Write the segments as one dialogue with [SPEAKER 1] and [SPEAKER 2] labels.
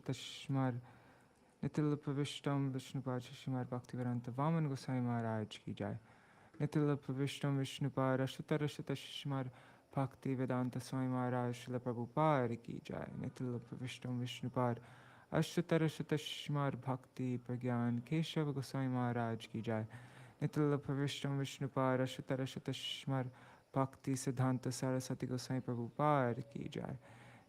[SPEAKER 1] Tashmar Nitilapavishtam Viṣṇupāda Śrīmad-Bhakti Vaman Gosvāmī Mahārāja ki jai. Nitilapavishtam Viṣṇupāda Śrīmad Bhakti Vedanta Swami Mahārāja Śrīla Prabhupada ki jai. Nitilapavishtam Viṣṇupāda Śrīmad Bhakti Pragyan Keshava Gosvāmī Mahārāja ki jai. Nitilapavishtam Viṣṇupāda Śrīmad Bhakti Siddhanta Saraswati Gosvāmī Prabhupada ki jai.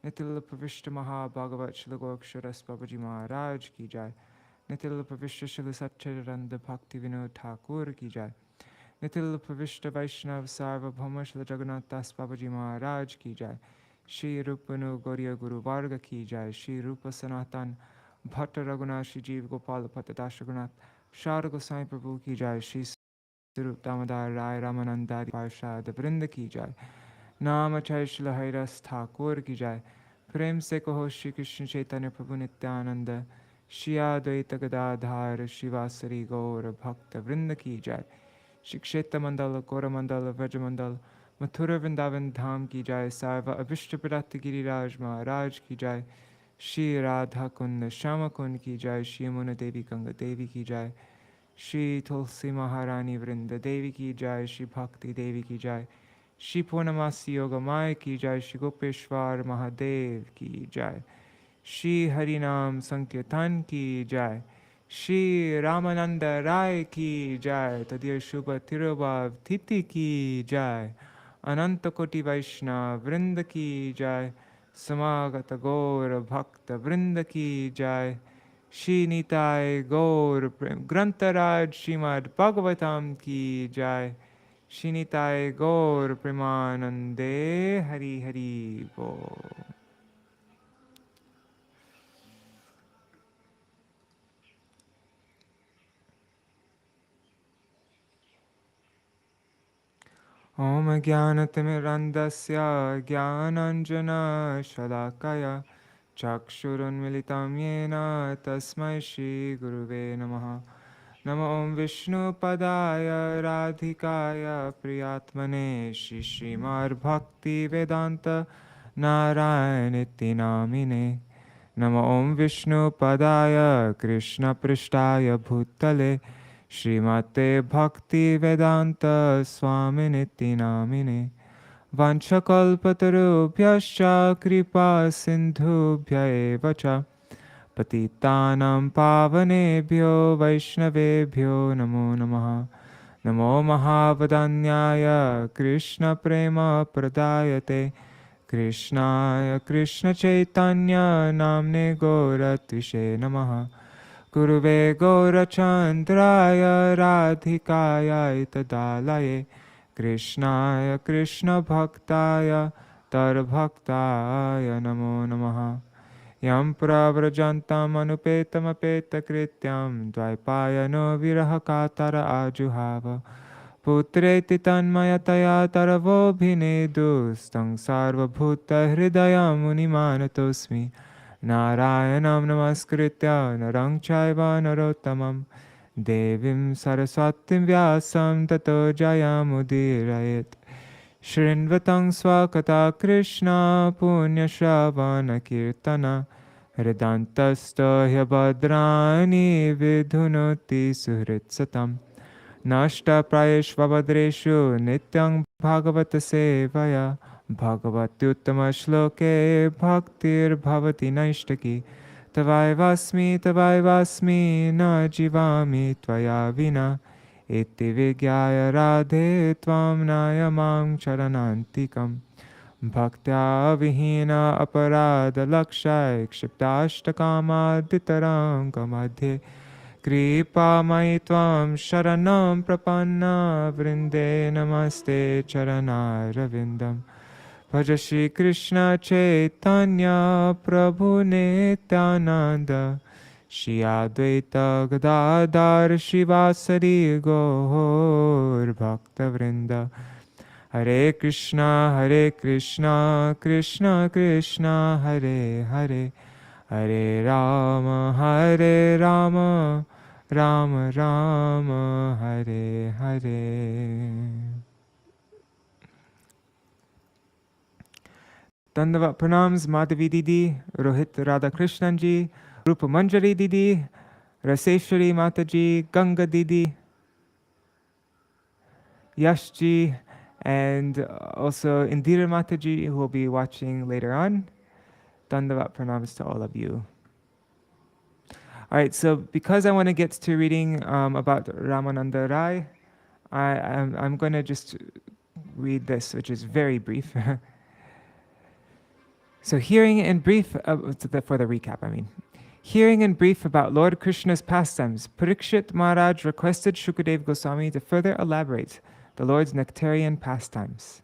[SPEAKER 1] Nitilapavishta Mahā-Bhagavat Śrīla Gokṣaras Babaji Mahārāja ki jai. Nitilapavishta Śrīla Satchidananda Bhakti Vinod Thakur ki jai. Nitilapavishta Vaishnav Sarvabhauma Śrīla Jagannath Das Babaji Mahārāja ki jai. Shri Rupanu Gauriya Guru Varga ki jai. Shri Rupa Sanatan Bhatta Raghunath Shri Jeev Gopal Patadash Raghunath Shara Goswami Prabhu ki jai. Shri Śrīmad-Bhāgavatam Rāya Rāmananda Rāya Vrinda ki jai. नाम अक्षय श्रील हरिदास ठाकुर की जय. प्रेम से कहो श्री कृष्ण चैतन्य प्रभु नित्यानंद श्री अद्वैत गदाधर शिवासरी गौर भक्त वृंद की जय. श्री क्षेत्र मंडल गौरमंडल व्रजमंडल मथुरा वृंदावन धाम की जय. सर्व अभिष्ट प्रदत्त गिरिराज महाराज की जय. श्री राधा कुंड श्याम कुंड की जय. श्री यमुना देवी गंगा देवी की जय. श्री तुलसी महारानी वृंद देवी की जय. श्री भक्ति देवी की जय. श्री पूर्णमासी योगमाय की जय. श्री गोपेश्वर महादेव की जय. श्री हरिनाम संकीर्तन की जय. श्री रामानंद राय की जय. तदीय शुभ तिरुभाव तिथि की जय. अनंत कोटि वैष्णव वृंद की जय. समागत गौर भक्त वृंद की जय. श्री निताय गौर प्रेम ग्रंथराज श्रीमद् भागवतम की जय. श्री निताय गौर प्रेमानंदे हरि हरि बोल. ओम ज्ञानतिमिरन्धस्य ज्ञानाञ्जना शलाकया चक्षुरुन्मिलितं येन तस्मै श्रीगुरुवे नमः. नमो ओं विष्णुपदाय राधिकाय प्रियात्मने श्री श्रीमद्भक्ति वेदांत नारायणीति नामिने. नमो ओं विष्णुपदाय कृष्णपृष्ठाय भूतले श्रीमते भक्ति वेदांत स्वामिनिति नामिने. वाञ्छकल्पतरुभ्यश्च कृपा सिन्धुभ्य एव च पतितानां पावनेभ्यो वैष्णवेभ्यो नमो नमः. नमो महावदन्याय कृष्णप्रेमप्रदायते कृष्णाय कृष्णचैतन्य नाम्ने गौरत्विषे नमः. गुरुवे गौरचन्द्राय राधिकाय तदालये कृष्णाय कृष्णभक्ताय तरभक्ताय नमो नमः. यं प्रव्रजन्तम् अनुपेतमपेतकृत्यं द्वैपायनो विरहकातर आजुहाव. पुत्रेति तन्मयतया तरवोऽभिनेदुस्तं सार्वभूतहृदयं मुनिमानतोऽस्मि. नारायणं नमस्कृत्य नरं चैव नरोत्तमं देवीं सरस्वतीं व्यासं ततो जयमुदीरयेत्. शृण्वतं स्वकथा कृष्ण पुण्यश्रवणकीर्तन हृदन्तस्थो ह्यभद्राणि विधुनोति सुहृत्सतं. नष्टप्रायेष्वभद्रेषु नित्यं भागवत सेवया भगवत्युत्तमश्लोके भक्तिर्भवति नैष्टकी. तवैवास्मि न जीवामि त्वया विना इति विज्ञाय राधे त्वां नायमां चरणान्तिकम्. भक्त्या विहीन अपराधलक्षय क्षिप्ताष्टकामादितरङ्गमध्ये कृपामयि त्वां शरणं प्रपन्ना वृन्दे नमस्ते चरणारविन्दम्. भज श्रीकृष्ण चैतन्य प्रभु नित्यानन्द श्री अद्वैत गदाधर शिवासरी गौर भक्तवृंद. हरे Krishna Krishna Krishna Hare Hare Hare Ram Ram Ram Hare Hare. Dandavat pranams Madhavi Didi, Rohit Radhakrishnan ji, Rupa Manjari Didi, Raseshwari Mataji, Ganga Didi, Yash ji, and also Indira Mataji, who will be watching later on. Dandavat pranams to all of you. All right, so because I want to get to reading about Rāmananda Rāya, I'm going to just read this, which is very brief. So hearing in brief, for the recap, Hearing in brief about Lord Krishna's pastimes, Parikshit Mahārāja requested Śrukadeva Gosvāmī to further elaborate the Lord's nectarian pastimes.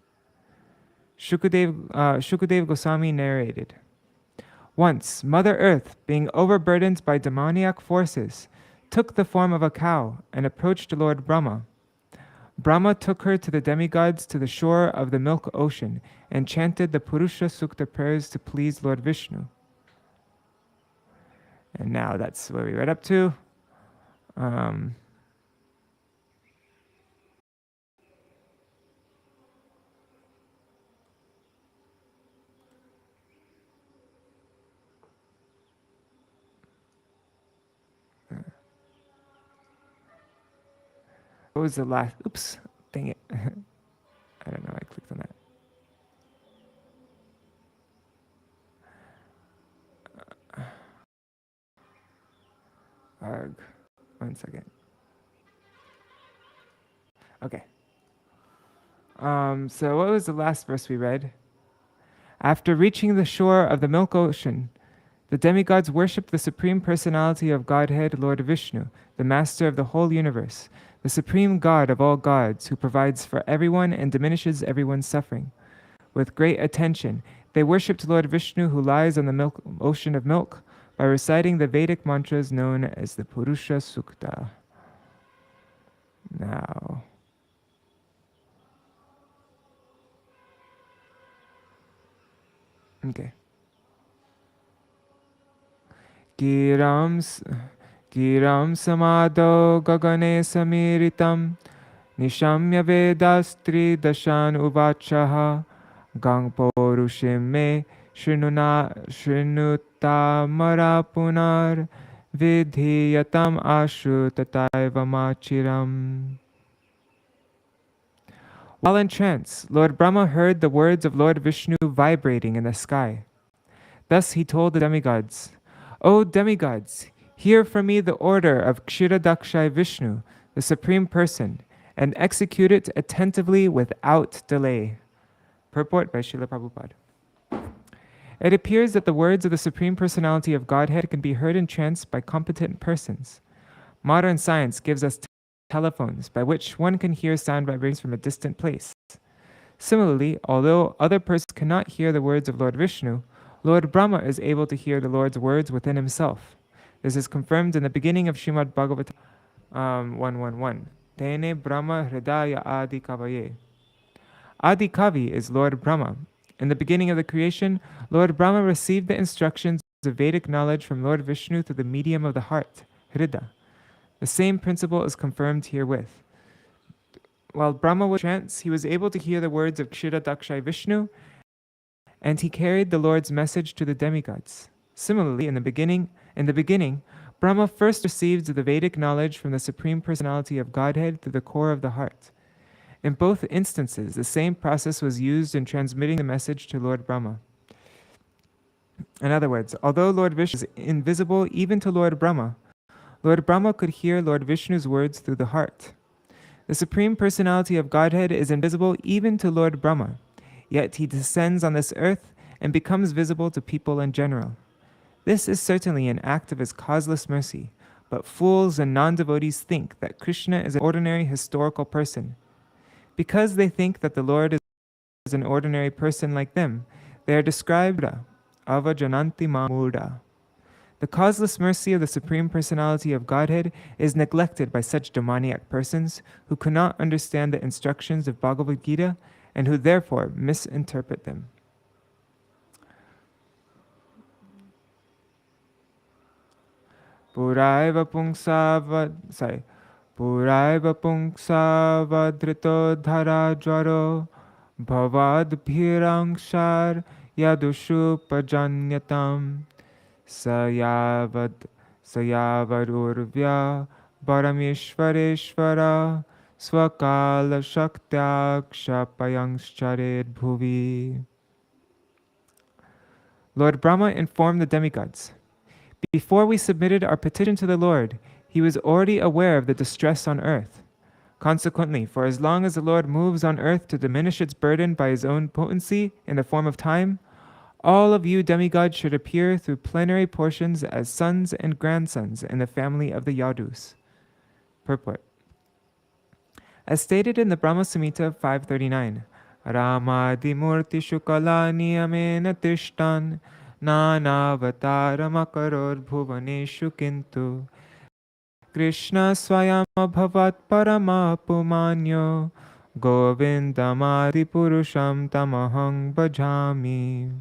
[SPEAKER 1] Śrukadeva Gosvāmī narrated, once, Mother Earth, being overburdened by demoniac forces, took the form of a cow and approached Lord Brahma. Brahma took her to the demigods to the shore of the milk ocean and chanted the Purusha Sukta prayers to please Lord Viṣṇu. And now that's where we read up to. What was the last? Oops, dang it. I don't know, I clicked on that. Arg. 1 second. Okay. So what was the last verse we read? After reaching the shore of the milk ocean, the demigods worshipped the Supreme Personality of Godhead, Lord Viṣṇu, the Master of the whole universe, the Supreme God of all gods, who provides for everyone and diminishes everyone's suffering. With great attention, they worshipped Lord Viṣṇu, who lies on the ocean of milk, by reciting the Vedic mantras known as the Purusha Sukta. Now, okay. Giram samado gagane samiritam nishamya vedastri dashan uvachaha gangporushim me shrinuta marapunar vidhiyatam ashu tataiva machiram. While in trance, Lord Brahma heard the words of Lord Viṣṇu vibrating in the sky. Thus he told the demigods, O demigods, hear from me the order of Kshiradakshai Viṣṇu, the Supreme Person, and execute it attentively without delay. Purport by Śrīla Prabhupada. It appears that the words of the Supreme Personality of Godhead can be heard in trance by competent persons. Modern science gives us telephones by which one can hear sound vibrations from a distant place. Similarly, although other persons cannot hear the words of Lord Viṣṇu, Lord Brahma is able to hear the Lord's words within himself. This is confirmed in the beginning of Śrīmad-Bhāgavatam 1.1.1. Tene Brahma Hridaya Adi Kavaye. Adi Kavi is Lord Brahma. In the beginning of the creation, Lord Brahma received the instructions of Vedic knowledge from Lord Viṣṇu through the medium of the heart, Hrida. The same principle is confirmed herewith. While Brahma was in trance, he was able to hear the words of Kshiradakshai Viṣṇu, and he carried the Lord's message to the demigods. Similarly, in the beginning, Brahma first received the Vedic knowledge from the Supreme Personality of Godhead through the core of the heart. In both instances, the same process was used in transmitting the message to Lord Brahma. In other words, although Lord Viṣṇu is invisible even to Lord Brahma could hear Lord Viṣṇu's words through the heart. The Supreme Personality of Godhead is invisible even to Lord Brahma, yet he descends on this earth and becomes visible to people in general. This is certainly an act of his causeless mercy, but fools and non-devotees think that Krishna is an ordinary historical person. Because they think that the Lord is an ordinary person like them, they are described avajananti murda. The causeless mercy of the Supreme Personality of Godhead is neglected by such demoniac persons who cannot understand the instructions of Bhagavad Gita and who therefore misinterpret them. Puraiva pungsa vadrito dhara jvaro bhavad bhirangshar yadushu pajanyatam sayavarurvya parameshvareshvara swakala shaktyakshapayangschared bhuvi. Lord Brahma informed the demigods, before we submitted our petition to the Lord, he was already aware of the distress on earth. Consequently, for as long as the Lord moves on earth to diminish its burden by his own potency in the form of time, all of you demigods should appear through plenary portions as sons and grandsons in the family of the Yadus. Purport. As stated in the Brahma Samhita 539, Ramadimurti Shukala Niyamena Tishtan Nanavataram Bhuvaneshu Kintu Krishna Swayam Bhavat Paramapumanyo Govindamadi Purusham Tamahang Bhajami.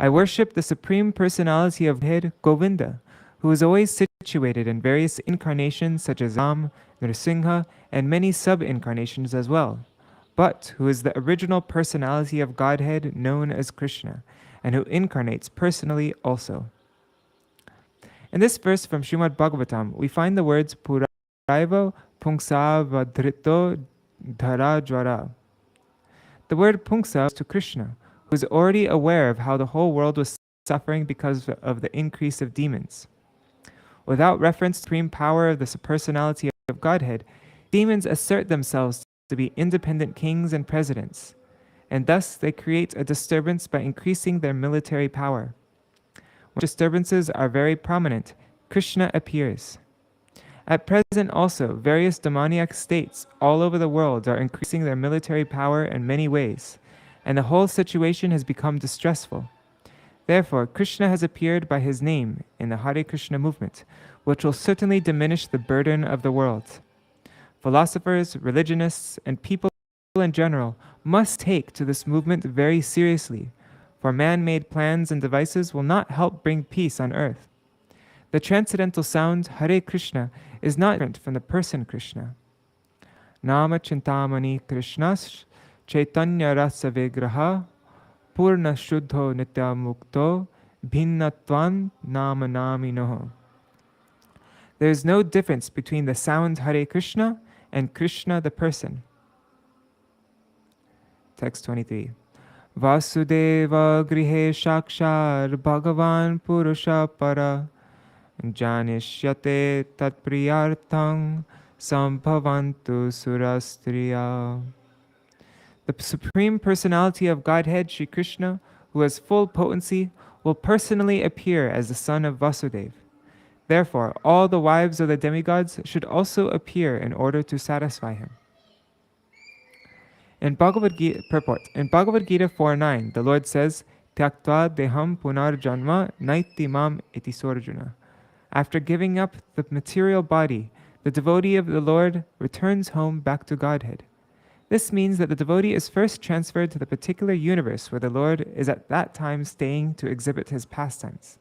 [SPEAKER 1] I worship the Supreme Personality of Godhead, Govinda, who is always situated in various incarnations such as Ram, Nrsimha, and many sub-incarnations as well, but who is the original personality of Godhead known as Krishna, and who incarnates personally also. In this verse from Śrīmad-Bhāgavatam, we find the words Puraiva Pungsa Vadrito Dharajvara. The word Pungsa is to Krishna, who is already aware of how the whole world was suffering because of the increase of demons. Without reference to the supreme power of the personality of Godhead, demons assert themselves to be independent kings and presidents, and thus they create a disturbance by increasing their military power. When disturbances are very prominent, Krishna appears. At present also, various demoniac states all over the world are increasing their military power in many ways, and the whole situation has become distressful. Therefore, Krishna has appeared by his name in the Hare Krishna movement, which will certainly diminish the burden of the world. Philosophers, religionists, and people in general must take to this movement very seriously, for man-made plans and devices will not help bring peace on earth. The transcendental sound Hare Krishna is not different from the person Krishna. Nama Chintamani Krishnas Chaitanya Rasa Vigraha Purna Shuddho Nitya Mukto Bhinnatvan Nama Naminoho. There is no difference between the sound Hare Krishna and Krishna the person. Text 23. Vasudeva grihe shakshar Bhagavan Purusha para Janishyate tatpriyartham Sambhavantu surastriya. The Supreme Personality of Godhead, Sri Krishna, who has full potency, will personally appear as the son of Vasudeva. Therefore, all the wives of the demigods should also appear in order to satisfy him. In Bhagavad Gita, purport, in Bhagavad Gita 4.9, the Lord says, Tyaktva deham punar janma naiti mam iti sorjuna. After giving up the material body, the devotee of the Lord returns home back to Godhead. This means that the devotee is first transferred to the particular universe where the Lord is at that time staying to exhibit his pastimes.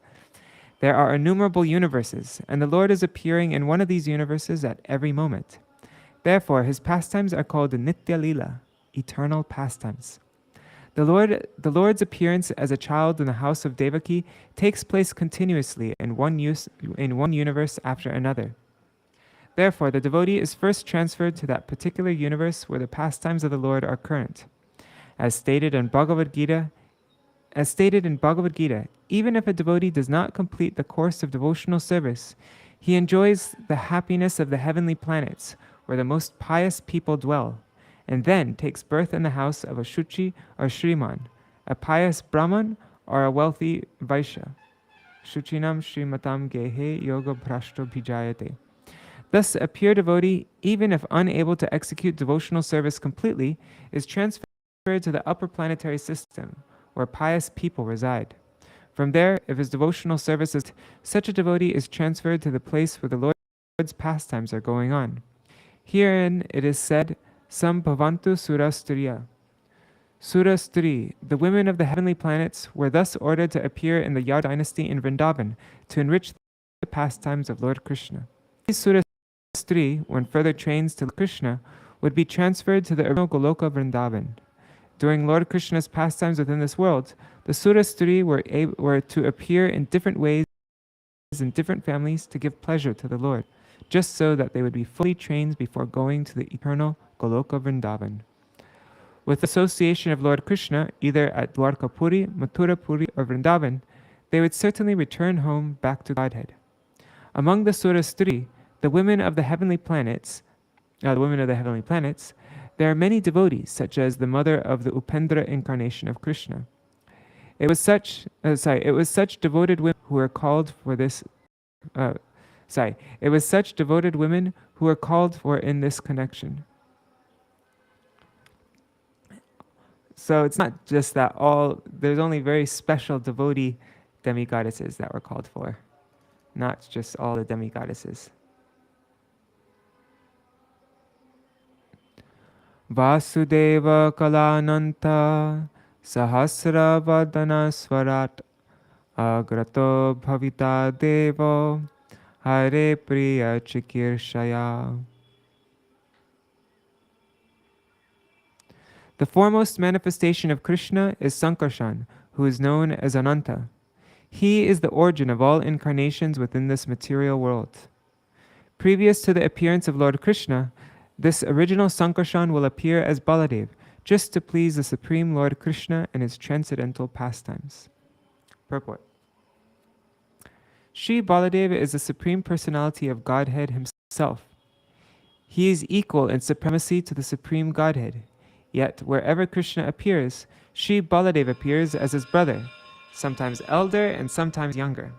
[SPEAKER 1] There are innumerable universes, and the Lord is appearing in one of these universes at every moment. Therefore, his pastimes are called Nitya Lila, eternal pastimes. The Lord's appearance as a child in the house of Devakī takes place continuously in one universe after another. Therefore, the devotee is first transferred to that particular universe where the pastimes of the Lord are current. As stated in Bhagavad Gita, even if a devotee does not complete the course of devotional service, he enjoys the happiness of the heavenly planets, where the most pious people dwell, and then takes birth in the house of a Shuchi or Shriman, a pious Brahman or a wealthy Vaishya. Shuchinam Shrimatam Gehe Yoga Bhrashto Bhijayate. Thus, a pure devotee, even if unable to execute devotional service completely, is transferred to the upper planetary system, where pious people reside. From there, if his devotional service is such a devotee is transferred to the place where the Lord's pastimes are going on. Herein it is said, Sambhavantu surastriya. Surastri, the women of the heavenly planets, were thus ordered to appear in the Yadu dynasty in Vrindavan to enrich the pastimes of Lord Krishna. These Surastri, when further trained to Krishna, would be transferred to the original Goloka Vrindavan. During Lord Krishna's pastimes within this world, the Sura Stri were to appear in different ways in different families to give pleasure to the Lord, just so that they would be fully trained before going to the eternal Goloka Vrindavan. With association of Lord Krishna, either at Dwarkapuri, Mathurapuri, or Vrindavan, they would certainly return home back to Godhead. Among the Sura Stri, the women of the heavenly planets, there are many devotees, such as the mother of the Upendra incarnation of Krishna. It was such devoted women who were called for this. It was such devoted women who were called for in this connection. So it's not just that there's only very special devotee demigoddesses that were called for, not just all the demigoddesses. Vasudeva kalananta sahasra vadana swarat agrato bhavita devo hare priya chikirshaya. The foremost manifestation of Krishna is Sankarshan, who is known as Ananta. He is the origin of all incarnations within this material world. Previous to the appearance of Lord Krishna, this original Sankarshan will appear as Baladev, just to please the Supreme Lord Krishna and his transcendental pastimes. Purport. Sri Baladeva is the Supreme Personality of Godhead himself. He is equal in supremacy to the Supreme Godhead. Yet, wherever Krishna appears, Sri Baladeva appears as his brother, sometimes elder and sometimes younger.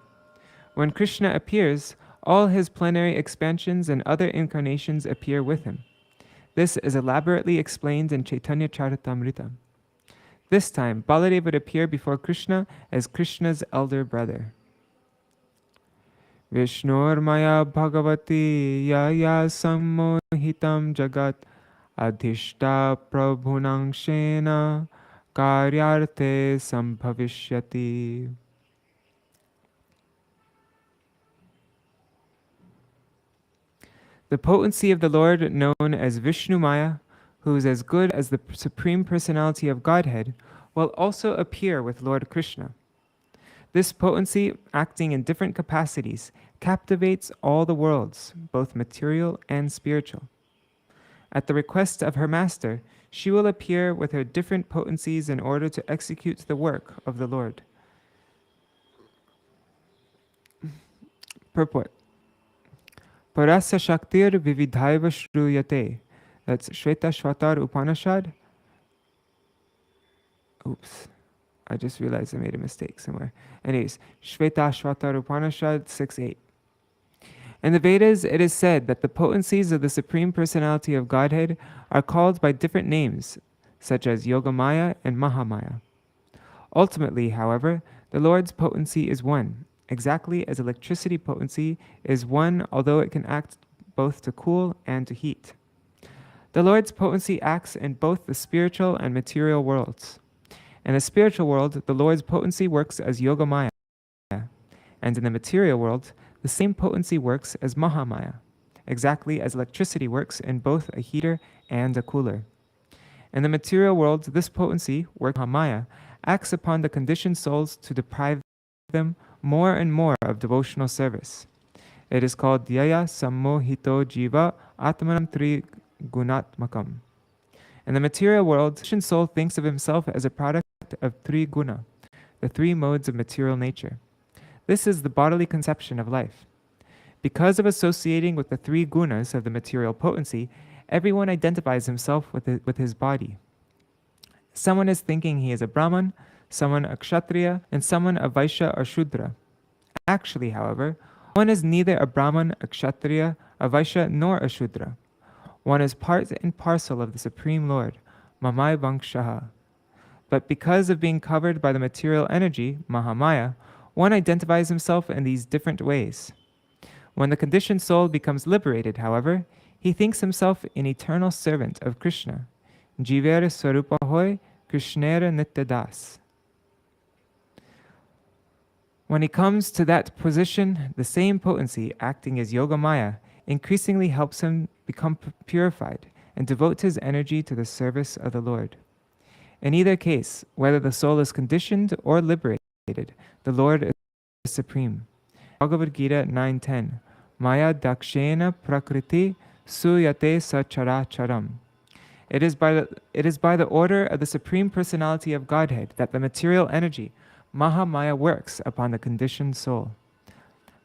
[SPEAKER 1] When Krishna appears, all his plenary expansions and other incarnations appear with him. This is elaborately explained in Chaitanya Charitamrita. This time, Baladeva would appear before Krishna as Krishna's elder brother. Viṣṇur maya bhagavati yaya sammohitam jagat adhishta prabhunangshena karyarte sambhavishyati. The potency of the Lord, known as Viṣṇu Maya, who is as good as the Supreme Personality of Godhead, will also appear with Lord Krishna. This potency, acting in different capacities, captivates all the worlds, both material and spiritual. At the request of her master, she will appear with her different potencies in order to execute the work of the Lord. Purport. Parasya Shaktir Vividhaiva Shruyate. That's Shvetashvatar Upanishad. Oops. I just realized I made a mistake somewhere. Anyways, Shvetashvatar Upanishad 6.8. In the Vedas, it is said that the potencies of the Supreme Personality of Godhead are called by different names, such as Yogamaya and Mahamaya. Ultimately, however, the Lord's potency is one, exactly as electricity potency is one, although it can act both to cool and to heat. The Lord's potency acts in both the spiritual and material worlds. In the spiritual world, the Lord's potency works as Yogamaya, and in the material world, the same potency works as Mahamaya, exactly as electricity works in both a heater and a cooler. In the material world, this potency, work Mahamaya, acts upon the conditioned souls to deprive them more and more of devotional service. It is called Dhyaya Sammohito Jiva Atmanam Tri Gunatmakam. In the material world, the conditioned soul thinks of himself as a product of Tri Guna, the three modes of material nature. This is the bodily conception of life. Because of associating with the three gunas of the material potency, everyone identifies himself with his body. Someone is thinking he is a Brahman, someone a Kshatriya, and someone a Vaishya or Shudra. Actually, however, one is neither a Brahman, a Kshatriya, a Vaishya, nor a Shudra. One is part and parcel of the Supreme Lord, Mamai Vangshaha. But because of being covered by the material energy, Mahamaya, one identifies himself in these different ways. When the conditioned soul becomes liberated, however, he thinks himself an eternal servant of Krishna. Jivere Swarupa Hoy, Krishnera Nityadas. When he comes to that position, the same potency, acting as Yogamaya, increasingly helps him become purified and devote his energy to the service of the Lord. In either case, whether the soul is conditioned or liberated, the Lord is supreme. Bhagavad Gita 9:10. Maya dakshena prakriti suyate sacharacharam. It is by the order of the Supreme Personality of Godhead that the material energy, Mahamaya, works upon the conditioned soul.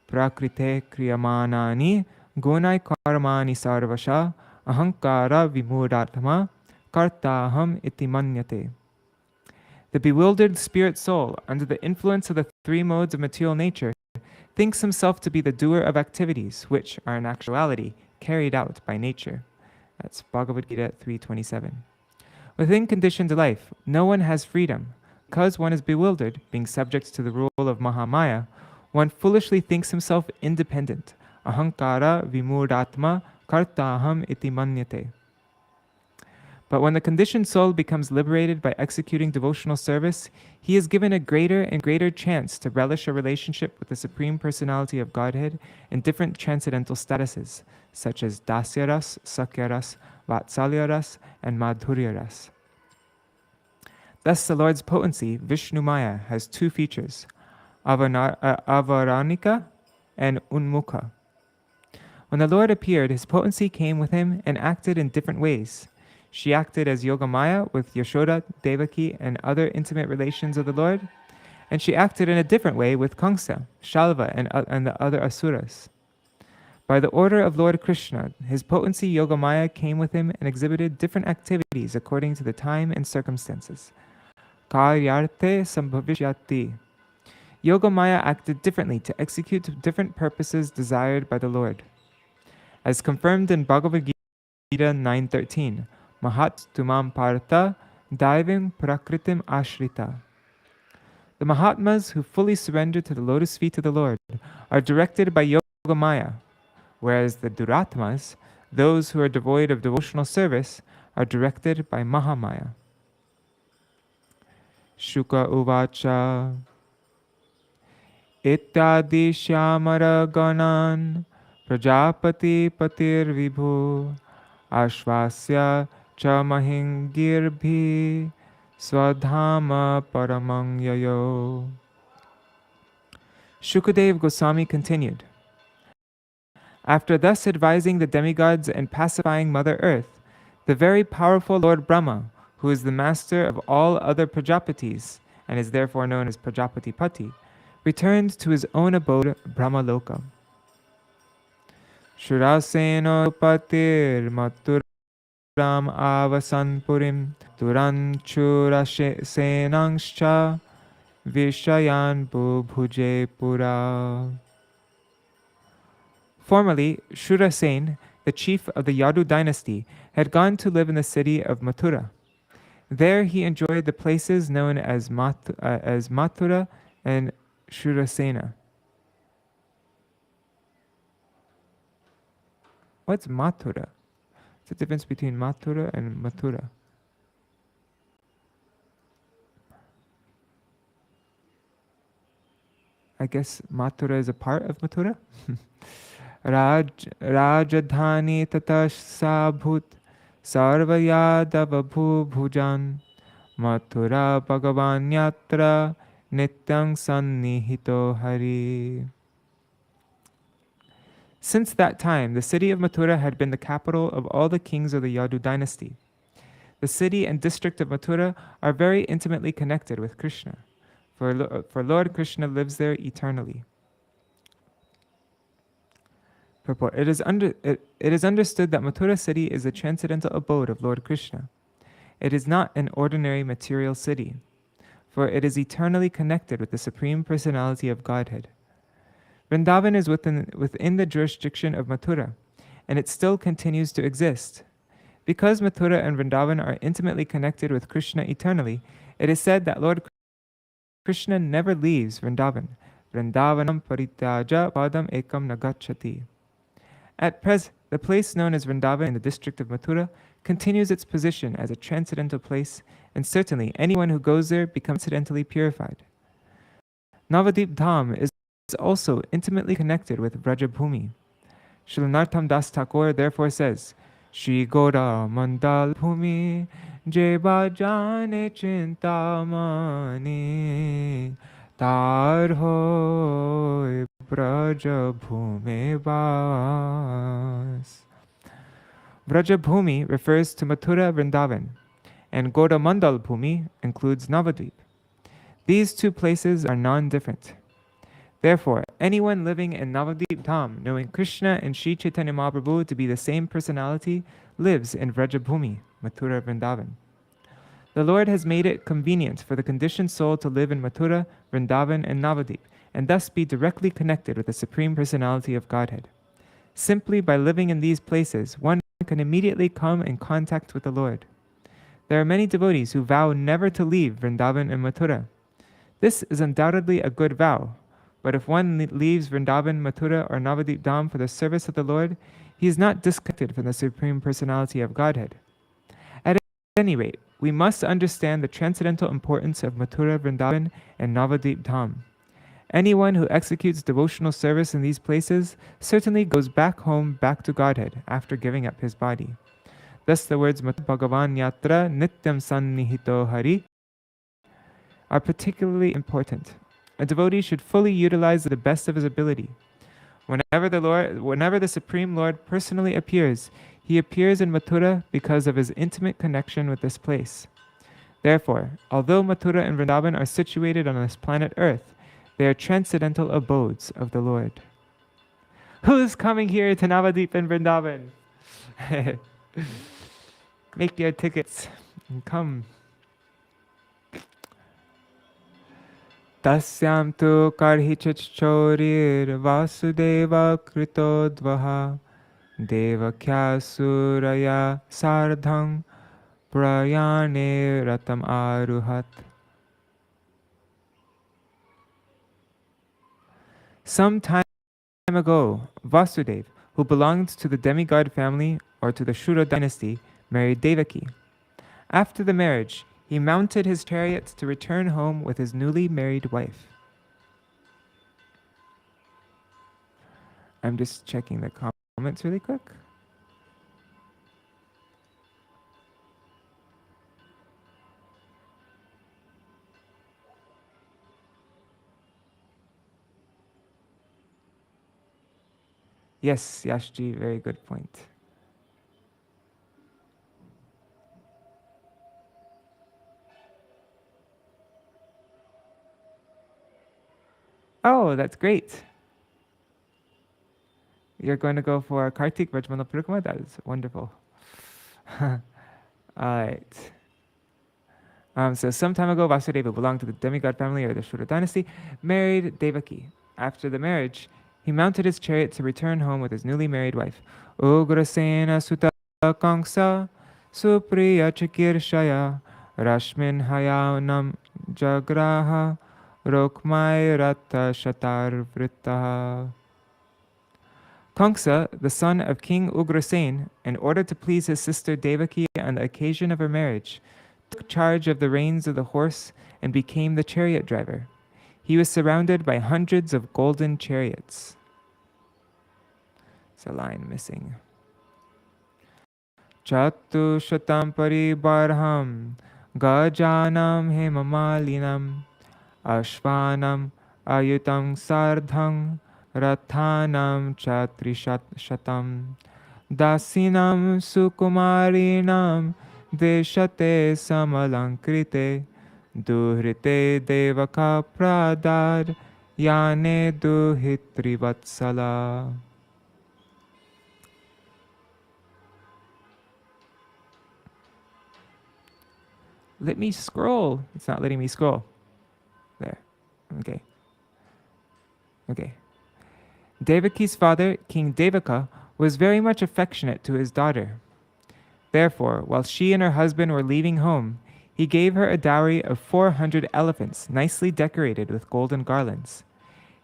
[SPEAKER 1] Prakrite kriyamanani gunai karmani sarvasha ahankara vimudatma kartaham iti manyate. The bewildered spirit soul, under the influence of the three modes of material nature, thinks himself to be the doer of activities which are in actuality carried out by nature. That's Bhagavad Gita 3:27. Within conditioned life, no one has freedom. Because one is bewildered, being subject to the rule of Mahamaya, one foolishly thinks himself independent. Ahankara vimurdatma kartaham iti manyate. But when the conditioned soul becomes liberated by executing devotional service, he is given a greater and greater chance to relish a relationship with the Supreme Personality of Godhead in different transcendental statuses, such as Dasyaras, Sakyaras, Vatsalyaras, and Madhuryaras. Thus, the Lord's potency, Viṣṇu Maya, has two features, Avaranika and Unmukha. When the Lord appeared, his potency came with him and acted in different ways. She acted as Yogamaya with Yashoda, Devakī, and other intimate relations of the Lord, and she acted in a different way with Kaṁsa, Shalva, and the other asuras. By the order of Lord Krishna, his potency Yogamaya came with him and exhibited different activities according to the time and circumstances. Karyarte sambhavishyati. Yogamaya acted differently to execute different purposes desired by the Lord. As confirmed in Bhagavad Gita 9:13, Mahat tumam partha daivim prakritim ashrita. The Mahatmas who fully surrender to the lotus feet of the Lord are directed by Yogamaya, whereas the Duratmas, those who are devoid of devotional service, are directed by Mahamaya. Shuka uvacha ityadi shyamara ganan prajapati patir vibhu ashvasya cha mahingirbhi swadhama paramang yayo. Shukadeva Gosvāmī continued, after thus advising the demigods and pacifying Mother Earth, the very powerful Lord Brahma, who is the master of all other Prajapatis and is therefore known as Prajapatipati, returned to his own abode, Brahmaloka. Shuraseno patir maturam avasan purim turanchurasenangscha vishayan bubhuje pura. Formerly, Shurasen, the chief of the Yadu dynasty, had gone to live in the city of Mathura. There he enjoyed the places known as Mathura and Shurasena. What's Mathura? What's the difference between Mathura and Mathura? I guess Mathura is a part of Mathura? Rajadhani tata sabhut sarvayadava bhujan Mathura bhagavan yatra nityang sannihito hari. Since that time, the city of Mathura had been the capital of all the kings of the Yadu dynasty. The city and district of Mathura are very intimately connected with Krishna, for Lord Krishna lives there eternally. Purport. It is understood that Mathura city is the transcendental abode of Lord Krishna. It is not an ordinary material city, for it is eternally connected with the Supreme Personality of Godhead. Vrindavan is within the jurisdiction of Mathura, and it still continues to exist. Because Mathura and Vrindavan are intimately connected with Krishna eternally, it is said that Lord Krishna never leaves Vrindavan. Vrindavanam parityaja padam ekam nagacchati. At present, the place known as Vrindavan in the district of Mathura continues its position as a transcendental place, and certainly anyone who goes there becomes transcendently purified. Navadip Dham is also intimately connected with Vrajabhumi. Śrīla Narottam Das Thakur therefore says, Shri Gora Mandal Bhumi Jeba Jane Chintamani Tar Hoy Braja Bhume Vas. Braja Bhumi refers to Mathura Vrindavan, and Goda Mandal Bhumi includes Navadvip. These two places are non-different. Therefore, anyone living in Navadvip Dham, knowing Krishna and Sri Chaitanya Mahaprabhu to be the same personality, lives in Vraja Bhumi, Mathura Vrindavan. The Lord has made it convenient for the conditioned soul to live in Mathura, Vrindavan, and Navadvip, and thus be directly connected with the Supreme Personality of Godhead. Simply by living in these places, one can immediately come in contact with the Lord. There are many devotees who vow never to leave Vrindavan and Mathura. This is undoubtedly a good vow, but if one leaves Vrindavan, Mathura, or Navadvip Dham for the service of the Lord, he is not disconnected from the Supreme Personality of Godhead. At any rate, we must understand the transcendental importance of Mathura, Vrindavan, and Navadvip Dham. Anyone who executes devotional service in these places certainly goes back home, back to Godhead, after giving up his body. Thus the words Bhagavan Yatra Nityam Sannihito Hari are particularly important. A devotee should fully utilize the best of his ability. Whenever the Supreme Lord personally appears, he appears in Mathura because of his intimate connection with this place. Therefore, although Mathura and Vrindavan are situated on this planet Earth, they are transcendental abodes of the Lord. Who's coming here to Navadvip and Vrindavan? Make your tickets and come. Tasyam tu karhichchorir Vasudeva kritodvaha Devakya suraya sardhang prayane ratam aruhat. Some time ago, Vasudeva, who belonged to the demigod family or to the Shura dynasty, married Devakī. After the marriage, he mounted his chariot to return home with his newly married wife. I'm just checking the comments really quick. Yes, Yashji, very good point. Oh, that's great. You're going to go for Kartik Vrajmana Parikrama? That is wonderful. All right. So some time ago, Vasudeva belonged to the demigod family or the Shura dynasty, married Devakī. After the marriage, he mounted his chariot to return home with his newly married wife. Ugrasena Sutta Kaṁsa Supriya Chikirshaya Rashmin Hayaunam Jagraha Rokmai Rata Shatar Vrittaha. Kaṁsa, the son of King Ugrasen, in order to please his sister Devakī on the occasion of her marriage, took charge of the reins of the horse and became the chariot driver. He was surrounded by hundreds of golden chariots. It's a line missing. Chatu shatam paribarham gajanam hemamalinam ashvanam ayutam sardhang rathanam chatrishatam dasinam sukumarinam deshate samalankrite duhrite devaka pradar yane duhitrivatsala. Let me scroll. It's not letting me scroll. There. Okay. Okay. Devakī's father, King Devaka, was very much affectionate to his daughter. Therefore, while she and her husband were leaving home, he gave her a dowry of 400 elephants, nicely decorated with golden garlands.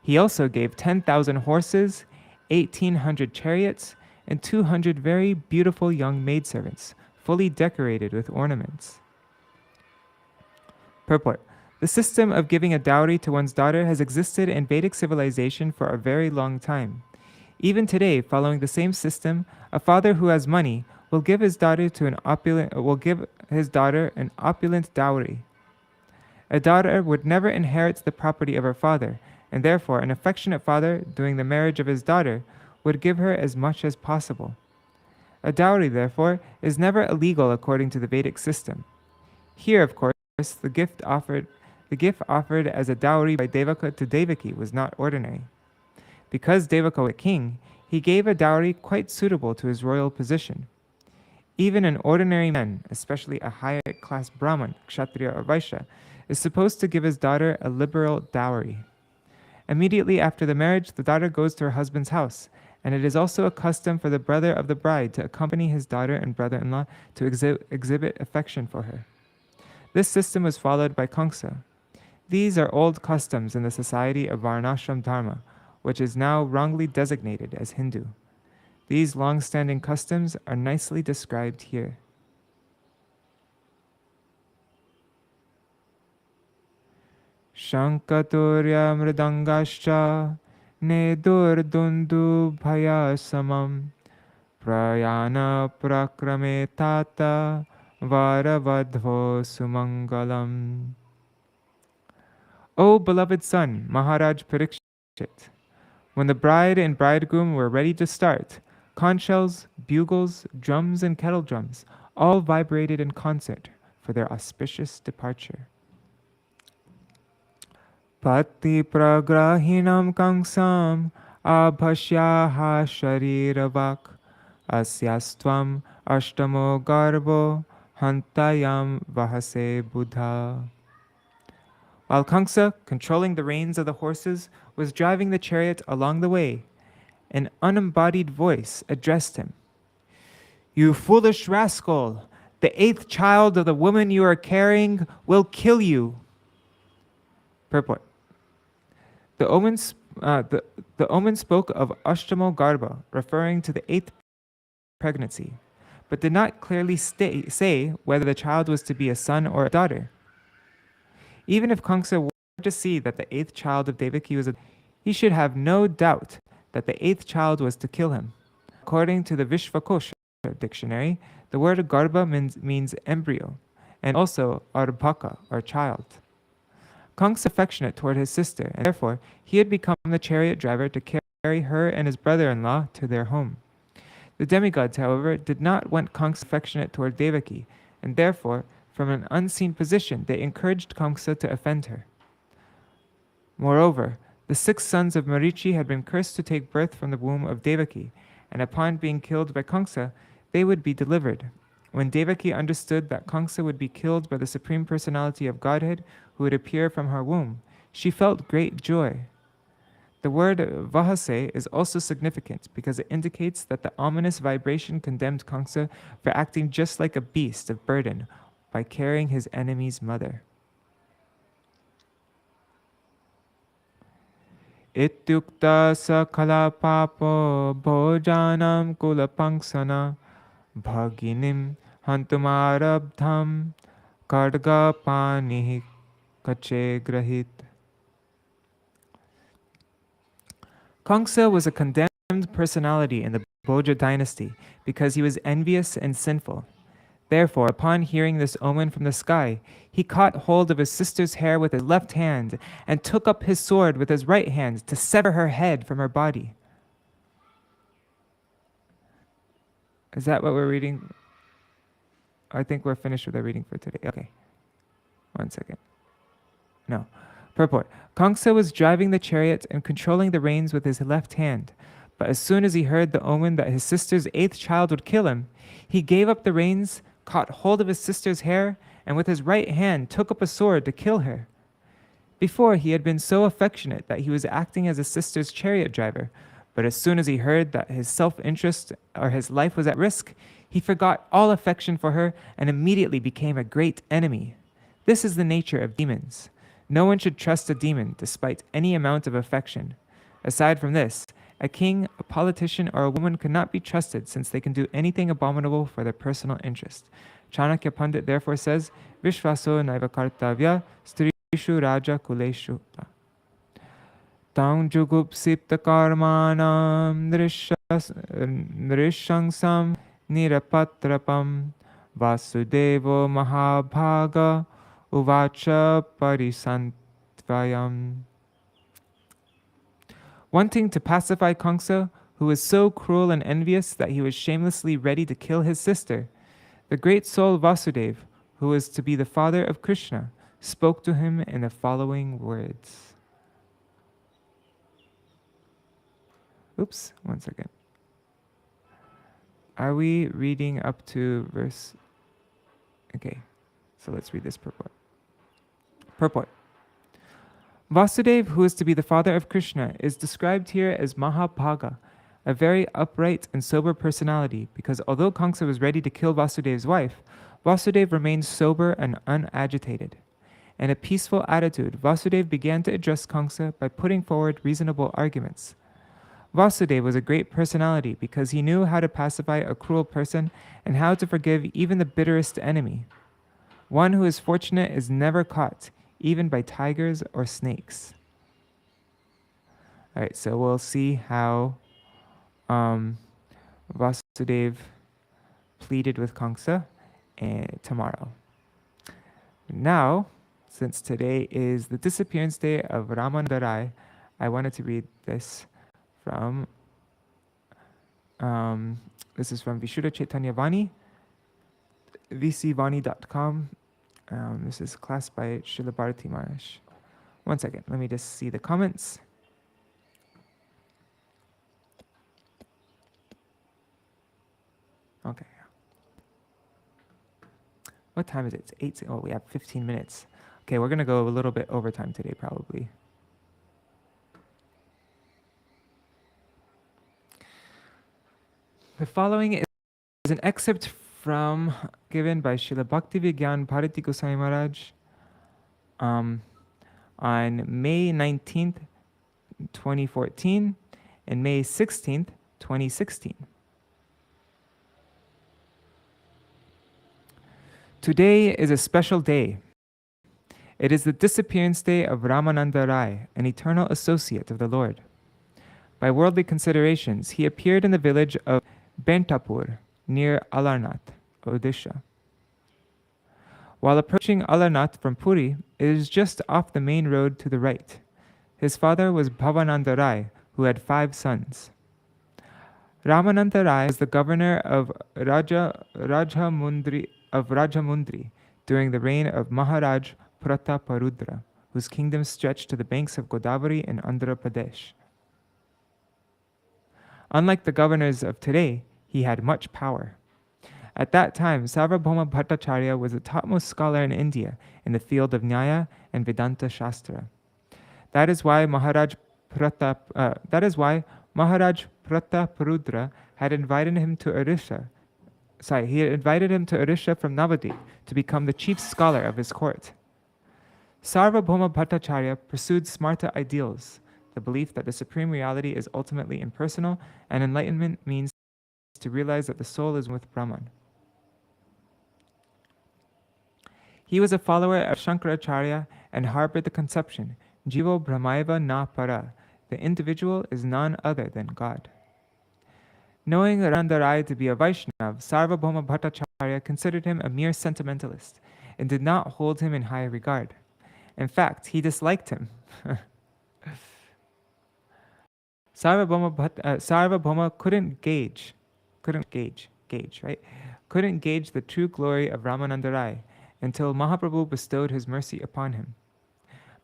[SPEAKER 1] He also gave 10,000 horses, 1,800 chariots, and 200 very beautiful young maidservants, fully decorated with ornaments. Purport. The system of giving a dowry to one's daughter has existed in Vedic civilization for a very long time. Even today, following the same system, a father who has money will give his daughter an opulent dowry. A daughter would never inherit the property of her father, and therefore an affectionate father, doing the marriage of his daughter, would give her as much as possible. A dowry, therefore, is never illegal according to the Vedic system. Here, of course, the gift offered as a dowry by Devaka to Devakī was not ordinary. Because Devaka was a king, he gave a dowry quite suitable to his royal position. Even an ordinary man, especially a higher class Brahman, Kshatriya or Vaishya, is supposed to give his daughter a liberal dowry. Immediately after the marriage, the daughter goes to her husband's house, and it is also a custom for the brother of the bride to accompany his daughter and brother-in-law to exhibit affection for her. This system was followed by Kaṁsa. These are old customs in the society of Varnashram Dharma, which is now wrongly designated as Hindu. These long-standing customs are nicely described here. Shankaturya mridangascha nedur dundu bhaya samam prayana prakrame tata varavadho sumangalam. O beloved son, Mahārāja Parikshit, when the bride and bridegroom were ready to start, conch shells, bugles, drums, and kettle drums all vibrated in concert for their auspicious departure. Pati pragrahinam kaṁsam abhashyaha sharirabhak asyastvam ashtamo garbo hantayam vahase buddha. While Kaṁsa, controlling the reins of the horses, was driving the chariot along the way, an unembodied voice addressed him. "You foolish rascal! The 8th child of the woman you are carrying will kill you." Purport. The omen spoke of Ashtamo Garbha, referring to the 8th pregnancy, but did not clearly say whether the child was to be a son or a daughter. Even if Kaṁsa were to see that the 8th child of Devakī was he should have no doubt that the 8th child was to kill him. According to the Vishvakosha dictionary, the word Garbha means embryo, and also arbhaka, or child. Kaṁsa was affectionate toward his sister, and therefore he had become the chariot driver to carry her and his brother-in-law to their home. The demigods, however, did not want Kaṁsa affectionate toward Devakī, and therefore, from an unseen position, they encouraged Kaṁsa to offend her. Moreover, the 6 sons of Marichi had been cursed to take birth from the womb of Devakī, and upon being killed by Kaṁsa, they would be delivered. When Devakī understood that Kaṁsa would be killed by the Supreme Personality of Godhead, who would appear from her womb, she felt great joy. The word vahase is also significant because it indicates that the ominous vibration condemned Kaṁsa for acting just like a beast of burden by carrying his enemy's mother. Ityukta sakala papo bhojanam kulapangsana bhaginim hantumarabdham kadga pani kache grahit. Kaṁsa was a condemned personality in the Bhoja dynasty because he was envious and sinful. Therefore, upon hearing this omen from the sky, he caught hold of his sister's hair with his left hand and took up his sword with his right hand to sever her head from her body. Is that what we're reading? I think we're finished with our reading for today. Okay. 1 second. No. Purport. Kaṁsa was driving the chariot and controlling the reins with his left hand. But as soon as he heard the omen that his sister's 8th child would kill him, he gave up the reins, caught hold of his sister's hair, and with his right hand took up a sword to kill her. Before, he had been so affectionate that he was acting as his sister's chariot driver, but as soon as he heard that his self-interest or his life was at risk, he forgot all affection for her and immediately became a great enemy. This is the nature of demons. No one should trust a demon despite any amount of affection. Aside from this, a king, a politician, or a woman cannot be trusted since they can do anything abominable for their personal interest. Chanakya Pandit therefore says, Vishvaso naiva kartavya strishu raja kuleshu. Tang jugupsipta karmanam nrishangsam nirapatrapam Vasudevo Mahabhaga Uvacha Parisantvayam. Wanting to pacify Kaṁsa, who was so cruel and envious that he was shamelessly ready to kill his sister, the great soul Vasudeva, who was to be the father of Krishna, spoke to him in the following words. Oops, one second. Are we reading up to verse? Okay, so let's read this purport. Purport. Vasudeva, who is to be the father of Krishna, is described here as Mahabhaga, a very upright and sober personality, because although Kaṁsa was ready to kill Vasudeva's wife, Vasudeva remained sober and unagitated. In a peaceful attitude, Vasudeva began to address Kaṁsa by putting forward reasonable arguments. Vasudeva was a great personality because he knew how to pacify a cruel person and how to forgive even the bitterest enemy. One who is fortunate is never caught, even by tigers or snakes. All right, so we'll see how Vasudeva pleaded with Kaṁsa tomorrow. Now, since today is the disappearance day of Rāmananda Rāya, I wanted to read this from, this is from Vishuddha Chaitanya Vani, vcvani.com. This is class by Śrīla Bharatī Mahārāja. One second, let me just see the comments. Okay. What time is it? It's 8. Oh, we have 15 minutes. Okay, we're going to go a little bit overtime today, probably. The following is an excerpt given by Śrīla Bhakti Vijñāna Bharatī Gosvāmī Mahārāja on May 19th, 2014 and May 16th, 2016. Today is a special day. It is the disappearance day of Rāmananda Rāya, an eternal associate of the Lord. By worldly considerations, he appeared in the village of Bentapur, near Alarnath, Odisha. While approaching Alarnath from Puri, it is just off the main road to the right. His father was Bhavananda Rāya, who had 5 sons. Rāmananda Rāya was the governor of Rajamundri during the reign of Mahārāja Prataparudra, whose kingdom stretched to the banks of Godavari in Andhra Pradesh. Unlike the governors of today, he had much power. At that time, Sarvabhauma Bhattacharya was the topmost scholar in India in the field of Nyaya and Vedanta Shastra. That is why Mahārāja Prataparudra had invited him to Odisha from Navadvip to become the chief scholar of his court. Sarvabhauma Bhattacharya pursued smarta ideals, the belief that the supreme reality is ultimately impersonal, and enlightenment means to realize that the soul is with Brahman. He was a follower of Shankaracharya and harbored the conception, Jivo Brahmaiva na para, the individual is none other than God. Knowing Rāmananda Rāya to be a Vaishnava, Sarvabhauma Bhattacharya considered him a mere sentimentalist and did not hold him in high regard. In fact, he disliked him. Sarvabhauma couldn't gauge the true glory of Rāmananda Rāya until Mahaprabhu bestowed his mercy upon him.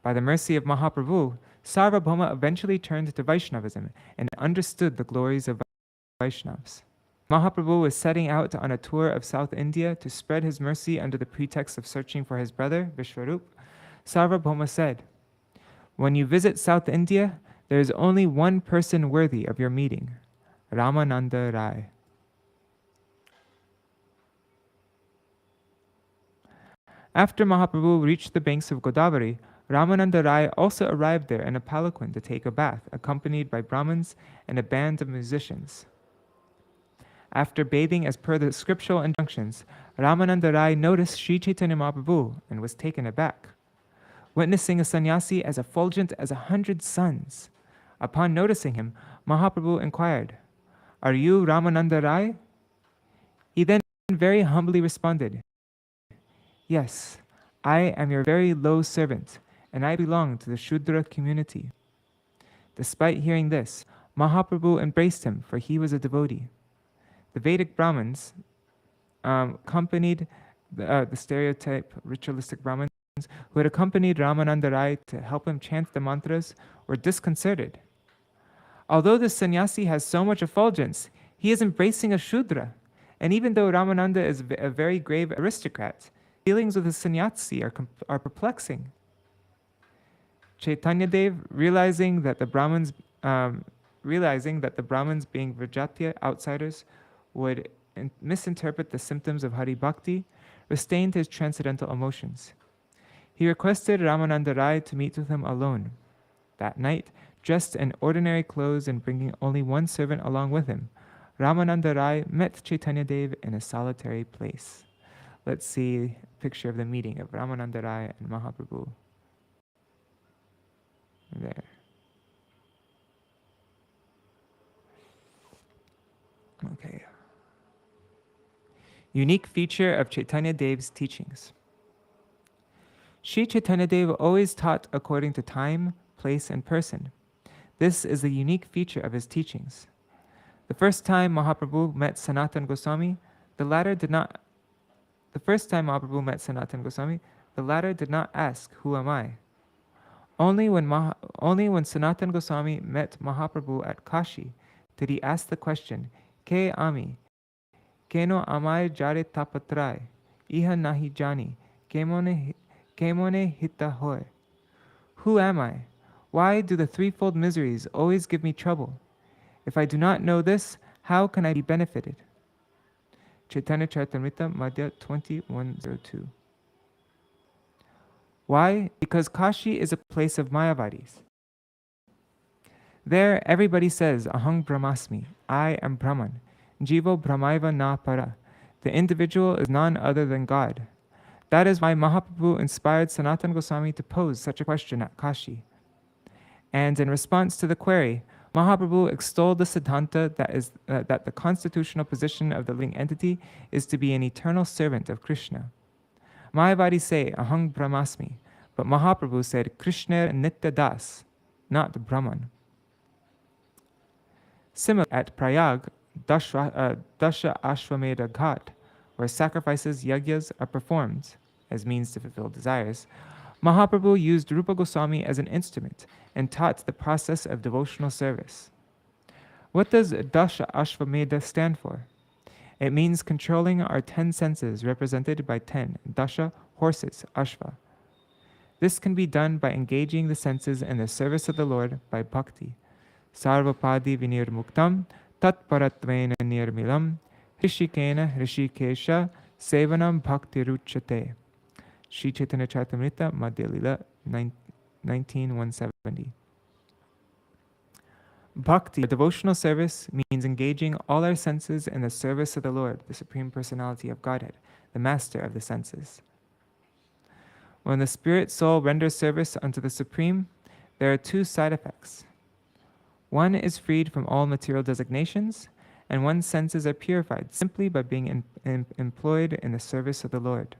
[SPEAKER 1] By the mercy of Mahaprabhu, Sarvabhauma eventually turned to Vaishnavism and understood the glories of Vaishnavas. Mahaprabhu was setting out on a tour of South India to spread his mercy under the pretext of searching for his brother, Vishwarup. Sarvabhauma said, "When you visit South India, there is only one person worthy of your meeting, Rāmananda Rāya." After Mahaprabhu reached the banks of Godavari, Rāmananda Rāya also arrived there in a palanquin to take a bath, accompanied by Brahmins and a band of musicians. After bathing as per the scriptural injunctions, Rāmananda Rāya noticed Sri Chaitanya Mahaprabhu and was taken aback. Witnessing a sannyasi as effulgent as 100 suns, upon noticing him, Mahaprabhu inquired, "Are you Rāmananda Rāya?" He then very humbly responded, "Yes, I am your very low servant, and I belong to the Shudra community." Despite hearing this, Mahaprabhu embraced him, for he was a devotee. The Vedic Brahmins accompanied the stereotype ritualistic Brahmins who had accompanied Rāmananda Rāya to help him chant the mantras were disconcerted. Although the sannyasi has so much effulgence, he is embracing a Shudra. And even though Rāmananda is a very grave aristocrat, feelings with the sannyasi are perplexing. Chaitanya Dev, realizing that the Brahmins being Vijatya outsiders would misinterpret the symptoms of Hari Bhakti, restrained his transcendental emotions. He requested Rāmananda Rāya to meet with him alone. That night, dressed in ordinary clothes and bringing only one servant along with him, Rāmananda Rāya met Chaitanya Dev in a solitary place. Let's see a picture of the meeting of Rāmananda Rāya and Mahaprabhu. There. Okay. Unique feature of Chaitanya Dev's teachings. Sri Chaitanya Dev always taught according to time, place, and person. This is the unique feature of his teachings. The first time Mahaprabhu met Sanatana Gosvāmī, the latter did not ask, "Who am I?" Only when Sanatana Gosvāmī met Mahaprabhu at Kashi did he ask the question, "Ke ami? Keno amai jare tapatrai? Iha nahi jani. Kemone hita hoy." Who am I? Why do the threefold miseries always give me trouble? If I do not know this, how can I be benefited? Chaitanya Charitamrita, Madhya 2102. Why? Because Kashi is a place of Mayavadis. There, everybody says, "Aham Brahmasmi," I am Brahman. Jivo Brahmaiva na para. The individual is none other than God. That is why Mahaprabhu inspired Sanatana Gosvāmī to pose such a question at Kashi. And in response to the query, Mahaprabhu extolled the Siddhanta that the constitutional position of the living entity is to be an eternal servant of Krishna. Mayavadis say, "Aham Brahmasmi," but Mahaprabhu said, "Krishna Nitya Das," not Brahman. Similarly, at Prayag, Dasha Ashvamedha Ghat, where sacrifices, yagyas, are performed as means to fulfill desires, Mahaprabhu used Rupa Goswami as an instrument and taught the process of devotional service. What does Dasha Ashvamedha stand for? It means controlling our 10 senses represented by 10 Dasha horses, Ashva. This can be done by engaging the senses in the service of the Lord by Bhakti. Sarvapadi vinirmuktam tatparatvena nirmilam Hrishikena Hrishikesha Sevanam Bhakti Ruchate. Sri Chaitanya Charitamrita, Madhya Lila, 19:170. Bhakti, a devotional service, means engaging all our senses in the service of the Lord, the Supreme Personality of Godhead, the Master of the senses. When the spirit soul renders service unto the Supreme, there are two side effects. One is freed from all material designations, and one's senses are purified simply by being employed in the service of the Lord.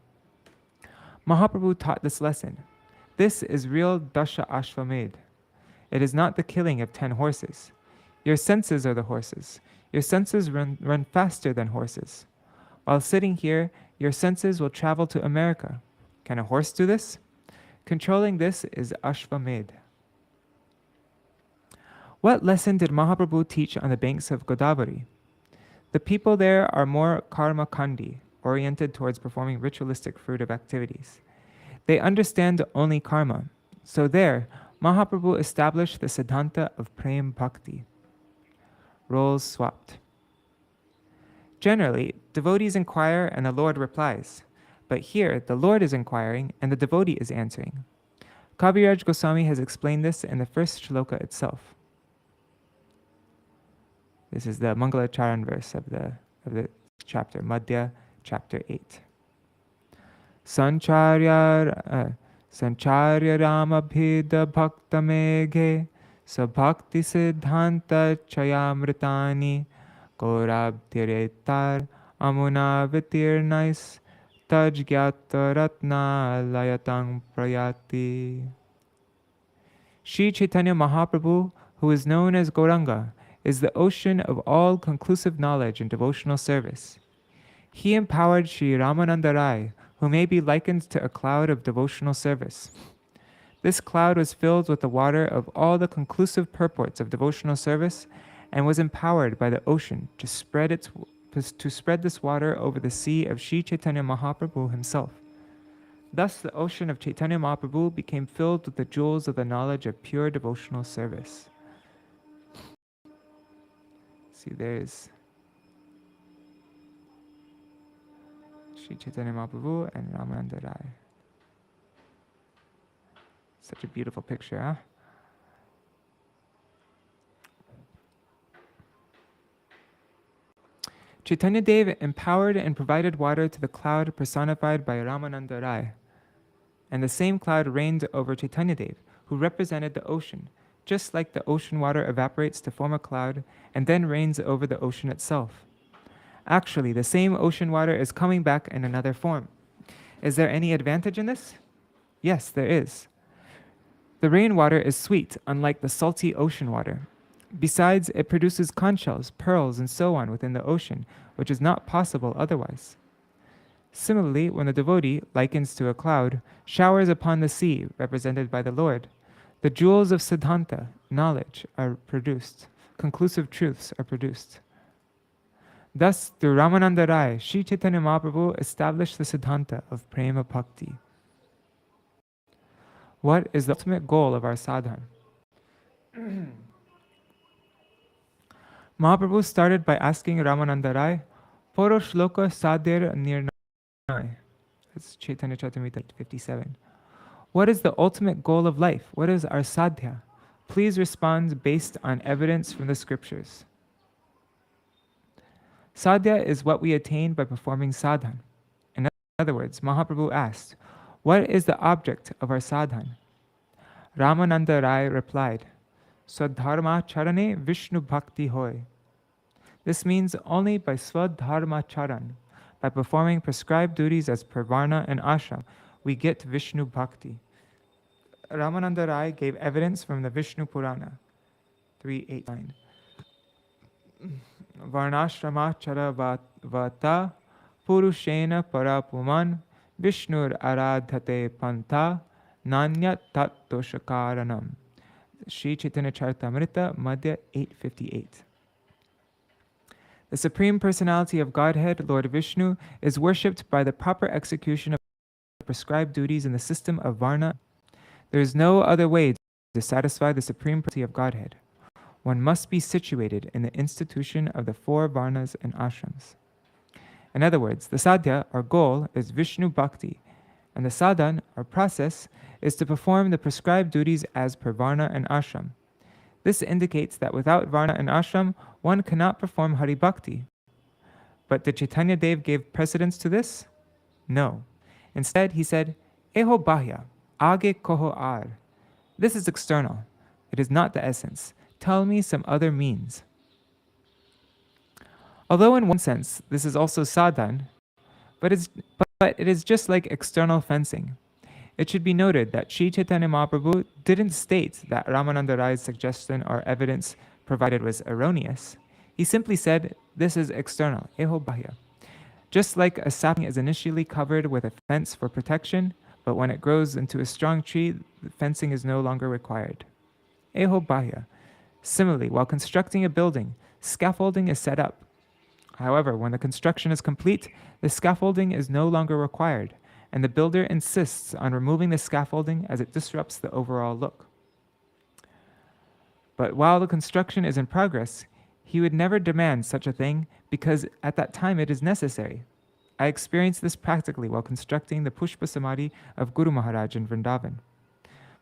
[SPEAKER 1] Mahaprabhu taught this lesson. This is real Dasha Ashvamedha. It is not the killing of 10 horses. Your senses are the horses. Your senses run faster than horses. While sitting here, your senses will travel to America. Can a horse do this? Controlling this is Ashvamedha. What lesson did Mahaprabhu teach on the banks of Godavari? The people there are more karma kandi, oriented towards performing ritualistic fruitive activities. They understand only karma. So there, Mahaprabhu established the Siddhanta of Prem Bhakti. Roles swapped. Generally, devotees inquire and the Lord replies. But here, the Lord is inquiring and the devotee is answering. Kaviraj Goswami has explained this in the first shloka itself. This is the Mangalacharan verse of the chapter, Madhya, chapter 8. Sancharya Ramabhida Bhakta Meghe Sabhakti Siddhanta Chayamritani Gaurabdhiretar amuna vitirnais tajgyata ratna layatang prayati. Sri Chaitanya Mahaprabhu, who is known as Gauranga, is the ocean of all conclusive knowledge and devotional service. He empowered Sri Rāmananda Rāya, who may be likened to a cloud of devotional service. This cloud was filled with the water of all the conclusive purports of devotional service and was empowered by the ocean to spread this water over the sea of Sri Chaitanya Mahaprabhu himself. Thus, the ocean of Chaitanya Mahaprabhu became filled with the jewels of the knowledge of pure devotional service. See, there's Sri Chaitanya Mahaprabhu and Rāmananda Rāya. Such a beautiful picture, huh? Chaitanya Dev empowered and provided water to the cloud personified by Rāmananda Rāya. And the same cloud reigned over Chaitanya Dev, who represented the ocean, just like the ocean water evaporates to form a cloud and then reigns over the ocean itself. Actually, the same ocean water is coming back in another form. Is there any advantage in this? Yes, there is. The rainwater is sweet, unlike the salty ocean water. Besides, it produces conch shells, pearls, and so on within the ocean, which is not possible otherwise. Similarly, when the devotee, likens to a cloud, showers upon the sea, represented by the Lord, the jewels of Siddhanta, knowledge, are produced. Conclusive truths are produced. Thus, through Rāmananda Rāya, Sri Chaitanya Mahaprabhu established the Siddhanta of Prema Bhakti. What is the ultimate goal of our sadhana? Mahaprabhu started by asking Rāmananda Rāya, Poro shloka sadhya nirnaya. That's Chaitanya Charitamrita 57. What is the ultimate goal of life? What is our sadhya? Please respond based on evidence from the scriptures. Sadhya is what we attain by performing sadhana. In other words, Mahaprabhu asked, what is the object of our sadhana? Rāmananda Rāya replied, Swadharma charane Viṣṇu bhakti hoy. This means only by Swadharma charan, by performing prescribed duties as per varna and ashram, we get Viṣṇu bhakti. Rāmananda Rāya gave evidence from the Viṣṇu Purana 389. Varnashrama chara vata purushena parapuman Viṣṇur aradhate pantha nanyat tat doshakaranam. Sri Chaitanya Charitamrita, Madhya 858. The Supreme Personality of Godhead, Lord Viṣṇu, is worshipped by the proper execution of prescribed duties in the system of Varna. There is no other way to satisfy the Supreme Personality of Godhead. One must be situated in the institution of the 4 Varnas and Ashrams. In other words, the sadhya, or goal, is Viṣṇu Bhakti, and the sadhan, or process, is to perform the prescribed duties as per Varna and Ashram. This indicates that without Varna and Ashram, one cannot perform Hari Bhakti. But did Chaitanya Dev give precedence to this? No. Instead, he said, Eho Bahya, Age Koho Ar. This is external. It is not the essence. Tell me some other means. Although in one sense, this is also sadhan, but it is just like external fencing. It should be noted that Sri Chaitanya Mahaprabhu didn't state that Rāmananda Rāya's suggestion or evidence provided was erroneous. He simply said, this is external, eho bahya. Just like a sapling is initially covered with a fence for protection, but when it grows into a strong tree, the fencing is no longer required. Eho bahya. Similarly, while constructing a building, scaffolding is set up. However, when the construction is complete, the scaffolding is no longer required, and the builder insists on removing the scaffolding as it disrupts the overall look. But while the construction is in progress, he would never demand such a thing because at that time it is necessary. I experienced this practically while constructing the Pushpa Samadhi of Guru Mahārāja in Vrindavan.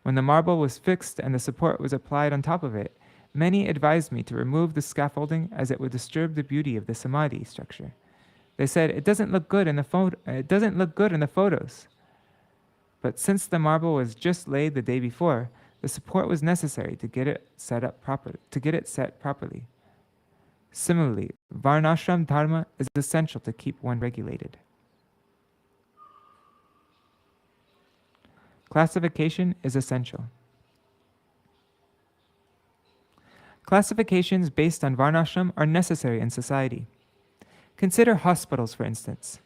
[SPEAKER 1] When the marble was fixed and the support was applied on top of it, many advised me to remove the scaffolding as it would disturb the beauty of the Samadhi structure. They said, it doesn't look good in the photos. But since the marble was just laid the day before, the support was necessary to get it set properly. Similarly, varnashram dharma is essential to keep one regulated. Classification is essential. Classifications based on varnashram are necessary in society. Consider hospitals, for instance.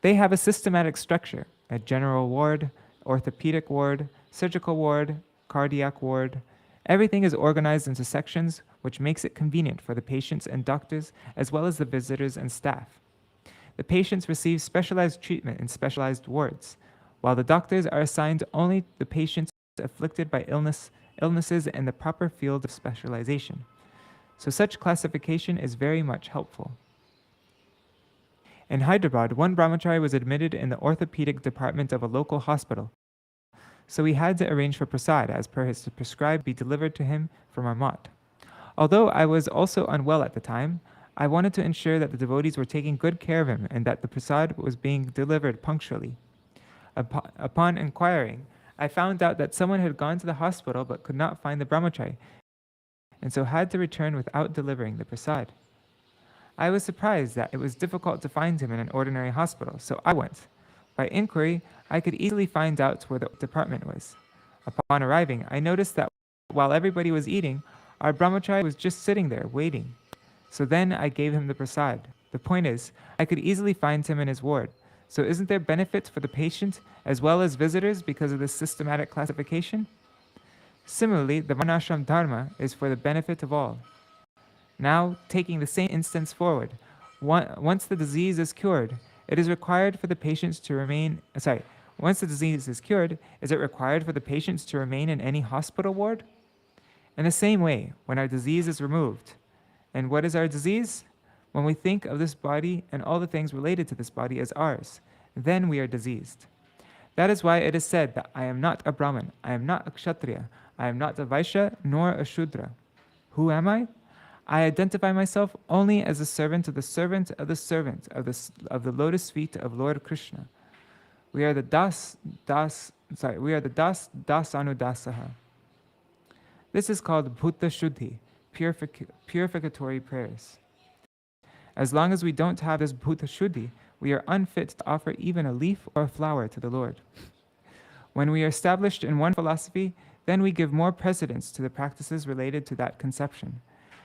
[SPEAKER 1] They have a systematic structure: a general ward, orthopedic ward, surgical ward, cardiac ward. Everything is organized into sections, which makes it convenient for the patients and doctors, as well as the visitors and staff. The patients receive specialized treatment in specialized wards, while the doctors are assigned only the patients afflicted by illnesses in the proper field of specialization. So such classification is very much helpful. In Hyderabad, one brahmachari was admitted in the orthopedic department of a local hospital, so he had to arrange for prasad as per his prescribed be delivered to him from our mat. Although I was also unwell at the time, I wanted to ensure that the devotees were taking good care of him and that the prasad was being delivered punctually. Upon inquiring, I found out that someone had gone to the hospital but could not find the brahmachari, and so had to return without delivering the prasad. I was surprised that it was difficult to find him in an ordinary hospital, so I went. By inquiry, I could easily find out where the department was. Upon arriving, I noticed that while everybody was eating, our brahmachari was just sitting there, waiting. So then I gave him the prasad. The point is, I could easily find him in his ward. So isn't there benefit for the patient as well as visitors because of this systematic classification? Similarly, the varnashram dharma is for the benefit of all. Now, taking the same instance forward, once the disease is cured, it is required for the patients to remain, once the disease is cured, is it required for the patients to remain in any hospital ward? In the same way, when our disease is removed, and what is our disease? When we think of this body and all the things related to this body as ours, then we are diseased. That is why it is said that I am not a Brahmin, I am not a Kshatriya, I am not a Vaishya, nor a Shudra. Who am I? I identify myself only as a servant of the servant of the servant of the lotus feet of Lord Krishna. We are the das anudasaha. This is called bhuta shuddhi, purificatory prayers. As long as we don't have this bhuta shuddhi, we are unfit to offer even a leaf or a flower to the Lord. When we are established in one philosophy, then we give more precedence to the practices related to that conception.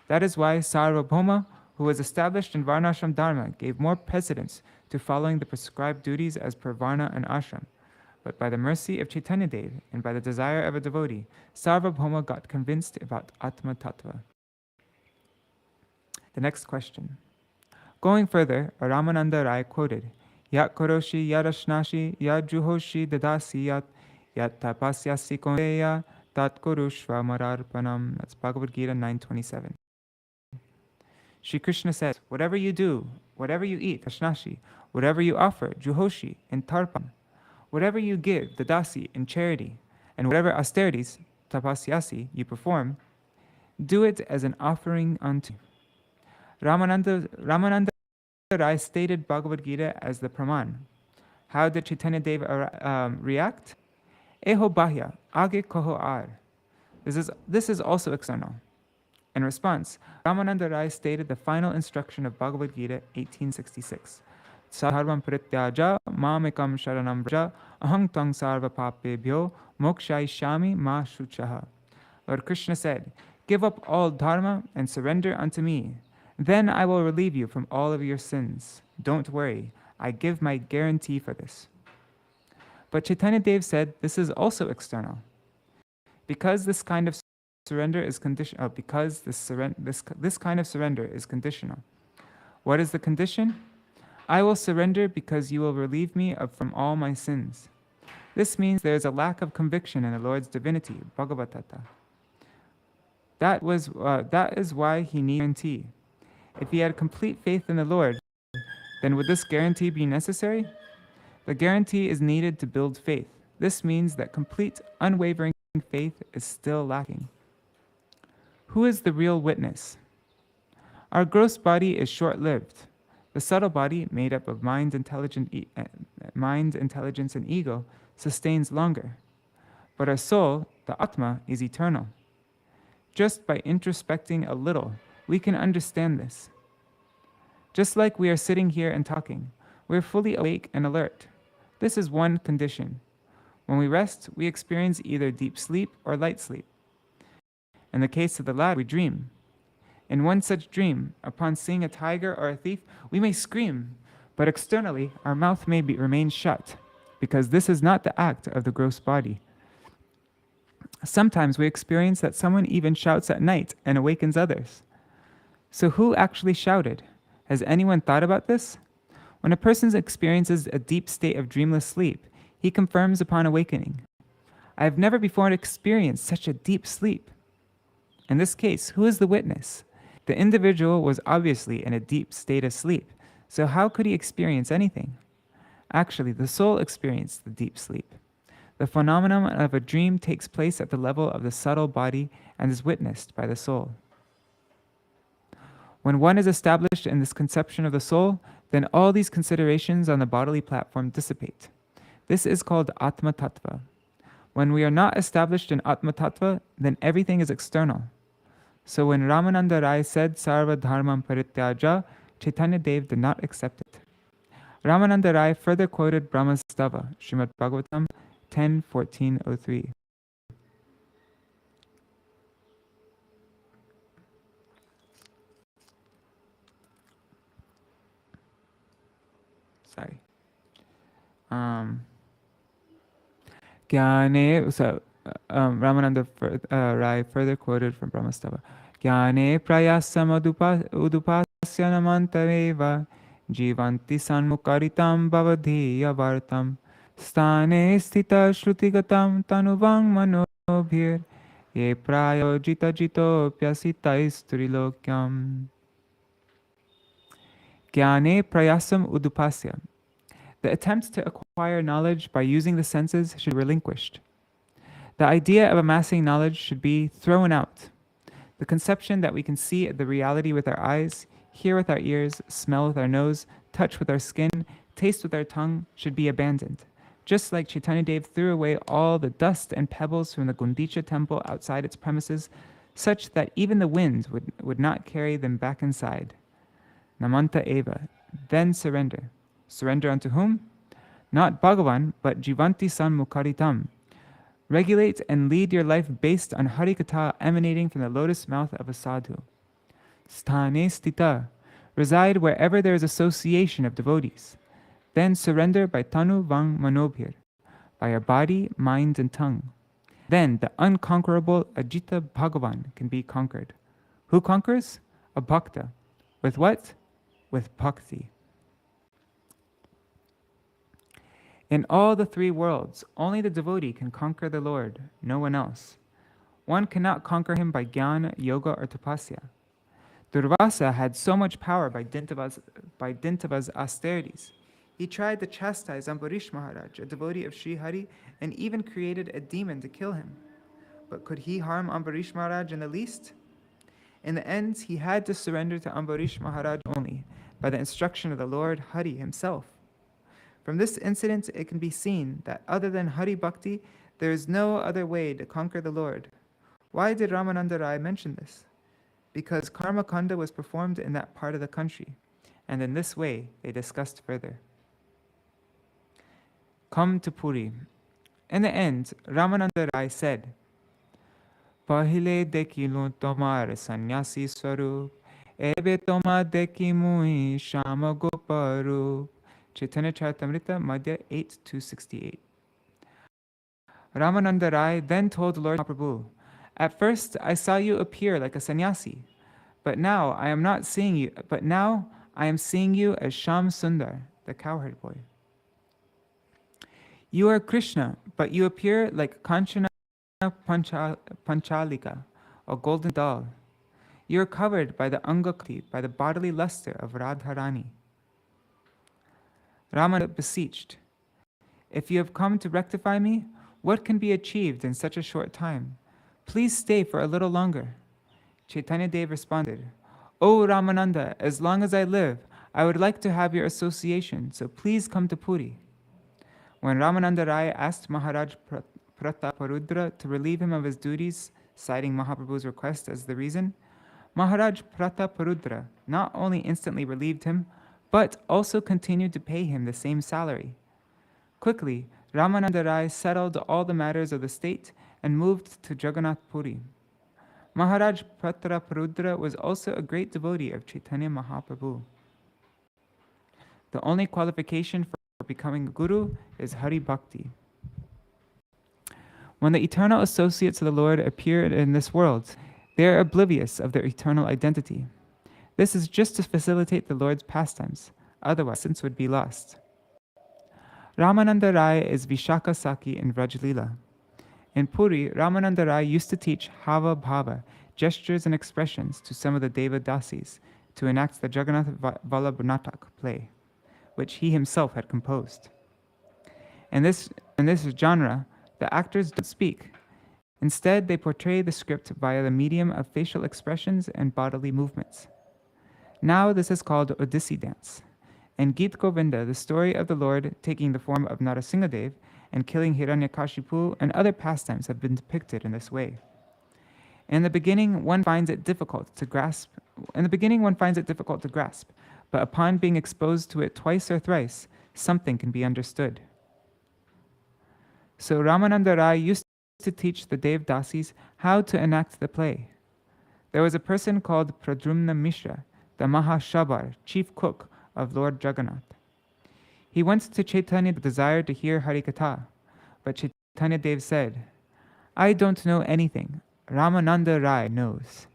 [SPEAKER 1] That is why Sarvabhauma, who was established in Varnashram Dharma, gave more precedence to following the prescribed duties as per Varna and Ashram. But by the mercy of Chaitanya Dev and by the desire of a devotee, Sarvabhauma got convinced about Atma Tattva. The next question. Going further, Rāmananda Rāya quoted, Yat koroshi yarashnashi yat juhoshi dadasi yat tapasyasi kondeya tat kurushva mararpanam. That's Bhagavad Gita 9:27. Shri Krishna says, whatever you do, whatever you eat, ashnashi, whatever you offer, juhoshi, in tarpan, whatever you give, dadasi, in charity, and whatever austerities, tapasyasi, you perform, do it as an offering unto. Rāmananda Rāya stated Bhagavad Gita as the Praman. How did Chaitanya Deva react? Eho bahya, age koho ar. This is also external. In response, Rāmananda Rāya stated the final instruction of Bhagavad Gita 1866. Sarvam prityaja mamekam sharanam vraja aham tang sarva papebhyo mokshayishami ma shuchaha. Lord Krishna said, give up all dharma and surrender unto me. Then I will relieve you from all of your sins. Don't worry, I give my guarantee for this. But Chaitanya Dev said this is also external. Because this kind of surrender is conditional. This kind of surrender is conditional. What is the condition? I will surrender because you will relieve me from all my sins. This means there is a lack of conviction in the Lord's divinity, Bhagavatata. That is why he needs guarantee. If he had complete faith in the Lord, then would this guarantee be necessary? The guarantee is needed to build faith. This means that complete, unwavering faith is still lacking. Who is the real witness? Our gross body is short-lived. The subtle body, made up of mind, intelligence, and ego, sustains longer. But our soul, the Atma, is eternal. Just by introspecting a little, we can understand this. Just like we are sitting here and talking, we are fully awake and alert. This is one condition. When we rest, we experience either deep sleep or light sleep. In the case of the latter, we dream. In one such dream, upon seeing a tiger or a thief, we may scream, but externally our mouth may remain shut, because this is not the act of the gross body. Sometimes we experience that someone even shouts at night and awakens others. So who actually shouted? Has anyone thought about this? When a person experiences a deep state of dreamless sleep, he confirms upon awakening, I have never before experienced such a deep sleep. In this case, who is the witness? The individual was obviously in a deep state of sleep, so how could he experience anything? Actually, the soul experienced the deep sleep. The phenomenon of a dream takes place at the level of the subtle body and is witnessed by the soul. When one is established in this conception of the soul, then all these considerations on the bodily platform dissipate. This is called Atma Tattva. When we are not established in Atma Tattva, then everything is external. So when Rāmananda Rāya said Sarva Dharmam Parityaja, Chaitanya Dev did not accept it. Rāmananda Rāya further quoted Brahma's stava, Śrīmad-Bhāgavatam 10:14-03. Sorry. Rāmananda Rāya further quoted from Brahmastava. Jnane prayasam udupasyanamantaveva jivanti sanmukaritam bhavadhiya vartam stane sthita shrutigatam tanuvang manobhir ye prayo jita jito pyasitais trilokyam. Jnane prayasam udupasya. The attempt to acquire knowledge by using the senses should be relinquished. The idea of amassing knowledge should be thrown out. The conception that we can see the reality with our eyes, hear with our ears, smell with our nose, touch with our skin, taste with our tongue should be abandoned. Just like Chaitanya Dev threw away all the dust and pebbles from the Gundicha temple outside its premises, such that even the wind would not carry them back inside. Namanta eva, then surrender. Surrender unto whom? Not Bhagavan, but Jivanti San Mukaritam. Regulate and lead your life based on Hari Katha emanating from the lotus mouth of a sadhu. Sthane stita. Reside wherever there is association of devotees. Then surrender by Tanu Vang Manobhir, by your body, mind, and tongue. Then the unconquerable Ajita Bhagavan can be conquered. Who conquers? A bhakta. With what? With bhakti. In all the three worlds, only the devotee can conquer the Lord, no one else. One cannot conquer him by jnana, yoga, or tapasya. Durvasa had so much power by dint of his austerities. He tried to chastise Ambarish Mahārāja, a devotee of Sri Hari, and even created a demon to kill him. But could he harm Ambarish Mahārāja in the least? In the end, he had to surrender to Ambarish Mahārāja only, by the instruction of the Lord Hari himself. From this incident, it can be seen that other than Hari Bhakti, there is no other way to conquer the Lord. Why did Rāmananda Rāya mention this? Because Karma Kanda was performed in that part of the country, and in this way they discussed further. Come to Puri. In the end, Rāmananda Rāya said, Pahile dekilu tomar sannyasi swarup, ebe toma dekimui shama goparup. Chaitanya Charitamrita, Madhya 8:268. Rāmananda Rāya then told Lord Mahaprabhu, at first I saw you appear like a sannyasi, but now I am seeing you as Sham Sundar, the cowherd boy. You are Krishna, but you appear like Kanchana Panchalika, a golden doll. You are covered by the Angakti, by the bodily luster of Radharani. Ramana beseeched, if you have come to rectify me, what can be achieved in such a short time? Please stay for a little longer. Chaitanya Dev responded, O Rāmananda, as long as I live, I would like to have your association, so please come to Puri. When Rāmananda Rāya asked Mahārāja Prataparudra to relieve him of his duties, citing Mahaprabhu's request as the reason, Mahārāja Prataparudra not only instantly relieved him, but also continued to pay him the same salary. Quickly, Rāmananda Rāya settled all the matters of the state and moved to Jagannath Puri. Mahārāja Prataparudra was also a great devotee of Chaitanya Mahaprabhu. The only qualification for becoming a guru is Hari Bhakti. When the eternal associates of the Lord appear in this world, they are oblivious of their eternal identity. This is just to facilitate the Lord's pastimes, otherwise essence would be lost. Rāmananda Rāya is Vishaka Saki in Vrajlila. In Puri, Rāmananda Rāya used to teach Hava Bhava, gestures and expressions, to some of the Devadasis to enact the Jagannath Vallabh Natak play, which he himself had composed. In this genre, the actors don't speak. Instead, they portray the script via the medium of facial expressions and bodily movements. Now this is called Odissi dance. In Gita Govinda, the story of the Lord taking the form of Narasimhadev and killing Hiranyakashipu and other pastimes have been depicted in this way. In the beginning, one finds it difficult to grasp, but upon being exposed to it twice or thrice, something can be understood. So Rāmananda Rāya used to teach the Devdasis how to enact the play. There was a person called Pradyumna Mishra, the Mahashabar, chief cook of Lord Jagannath. He went to Chaitanya with the desire to hear Harikatha, but Chaitanya Dev said, "I don't know anything. Rāmananda Rāya knows."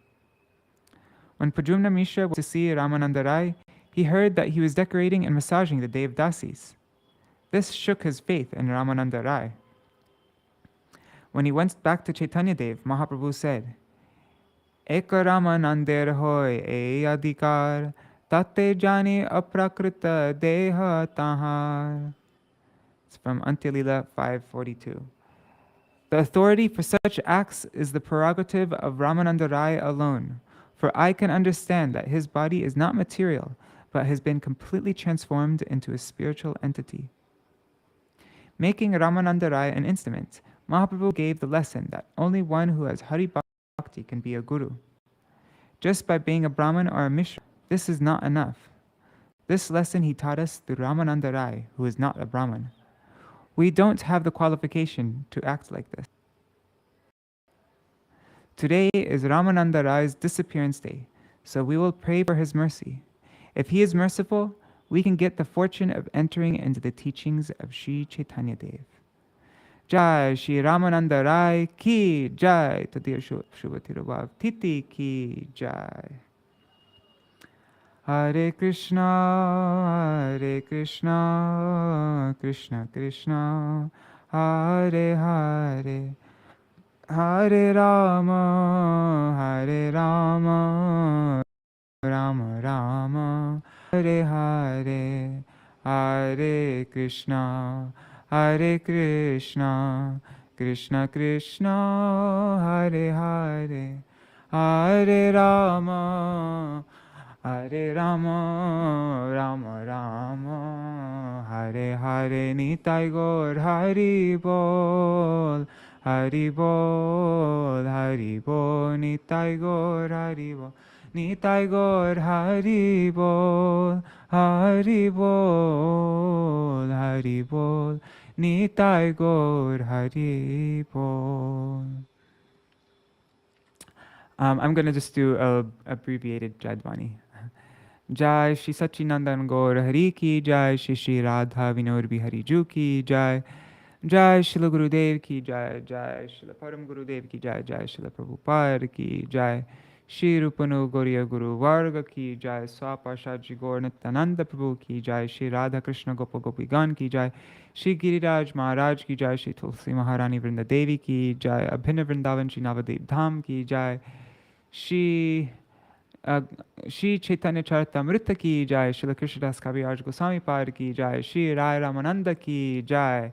[SPEAKER 1] When Pradyumna Mishra went to see Rāmananda Rāya, he heard that he was decorating and massaging the Devdasis. This shook his faith in Rāmananda Rāya. When he went back to Chaitanya Dev, Mahaprabhu said, "Eka Rāmananda hoy e adhikar, tate jani aprakrita deha tahar." It's from Antyalila 542. The authority for such acts is the prerogative of Rāmananda Rāya alone, for I can understand that his body is not material, but has been completely transformed into a spiritual entity. Making Rāmananda Rāya an instrument, Mahaprabhu gave the lesson that only one who has Hari Bhakti can be a guru. Just by being a Brahmin or a Mishra, this is not enough. This lesson he taught us through Rāmananda Rāya, who is not a Brahmin. We don't have the qualification to act like this. Today is Rāmananda Rāya's disappearance day, so we will pray for his mercy. If he is merciful, we can get the fortune of entering into the teachings of Sri Chaitanya Dev. Jai Shri Rāmananda Rāya ki jai, Tadira Shubha Tīrobhāva Titi ki jai. Hare Krishna, Krishna Krishna, Hare Hare, Hare Rama, Rama Rama, Hare Hare, Hare Krishna, Krishna Krishna, Hare Hare, Hare Rama, Rama Rama, Hare Hare. Nitai Gaur Hari Bol, Hari Bol, Hari Bol, Nitai Gaur Hari Bol, Nitai Gaur Hari Bol, Hari Bol, Hari Bol, Nitai Gaur Hari Bol. I'm going to just do a abbreviated Jadvani. Jai Shri Sachinandan Gaur Hari ki jai, Shri Shri Radha Vinod Bihari Ju ki jai, Jai Shila Gurudev ki jai, Jai Shila Param Gurudev ki jai, Jai Shila Prabhupada ki jai, Shri Rupanu Gauriya Guru Varga ki jai, Swapashaji Gaur Nityananda Prabhu ki jai, Shri Radha Krishna Gopal Gopigan ki jai, Shri Giriraj Mahārāja ki jai, Shri Tulsi Maharani Vrinda Devi ki jai, Abhinna Vrindavan Shri Navadev Dham ki jai, Shri Chaitanya Charitamrita ki jai, Shri Krishnadas Kaviraj Gosvāmī Pad ki jai, Shri Rāya Rāmananda ki jai,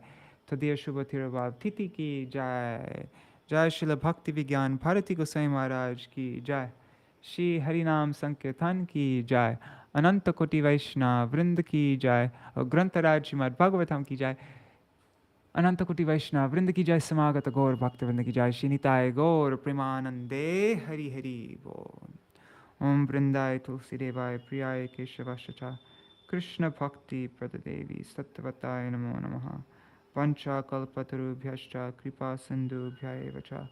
[SPEAKER 1] Tadira Shubha Tīrobhāva Titi ki jai, Jai Śrīla Bhakti Vijñāna Bharati Goswami Maharaj ki jai, Shri Harinam Sankirtan ki jai, Ananta Koti Vaishnava Vrinda ki jai, Grantaraj Śrīmad-Bhāgavatam ki jai, Ananta Koti Vaishnava Vrinda ki jai, Samagata Gaur Bhakta Vrinda ki jai, Shri Nitai Gaur Premanande Hari Hari Bol. Om Vrindai Tulsi Devai Priyai Keshavascha Krishna Bhakti Pradadevi Sattvatai Namo Namaha Vancha Kalpatarubhyascha Kripa Sindhubhya Vacha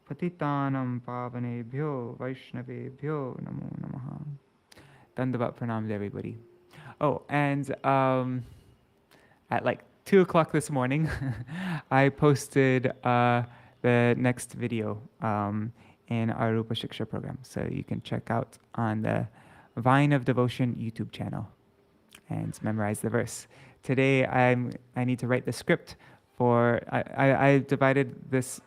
[SPEAKER 1] Patitanam Pavanebhyo Vaishnavebhyo Namo Namaha. Dandavat pranams, everybody. Oh, and at like 2 o'clock this morning, I posted the next video in our Rupa Shiksha program. So you can check out on the Vine of Devotion YouTube channel and memorize the verse. Today, I need to write the script for, I divided this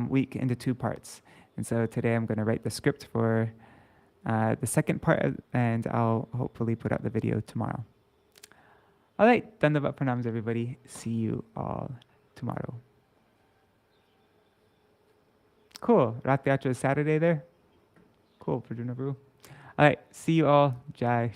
[SPEAKER 1] week into 2 parts. And so today I'm going to write the script for the second part, and I'll hopefully put out the video tomorrow. All right, Dandavat pranams, everybody. See you all tomorrow. Cool. Rath Yatra is Saturday there? Cool, Prajuna Prabhu. All right, see you all. Jai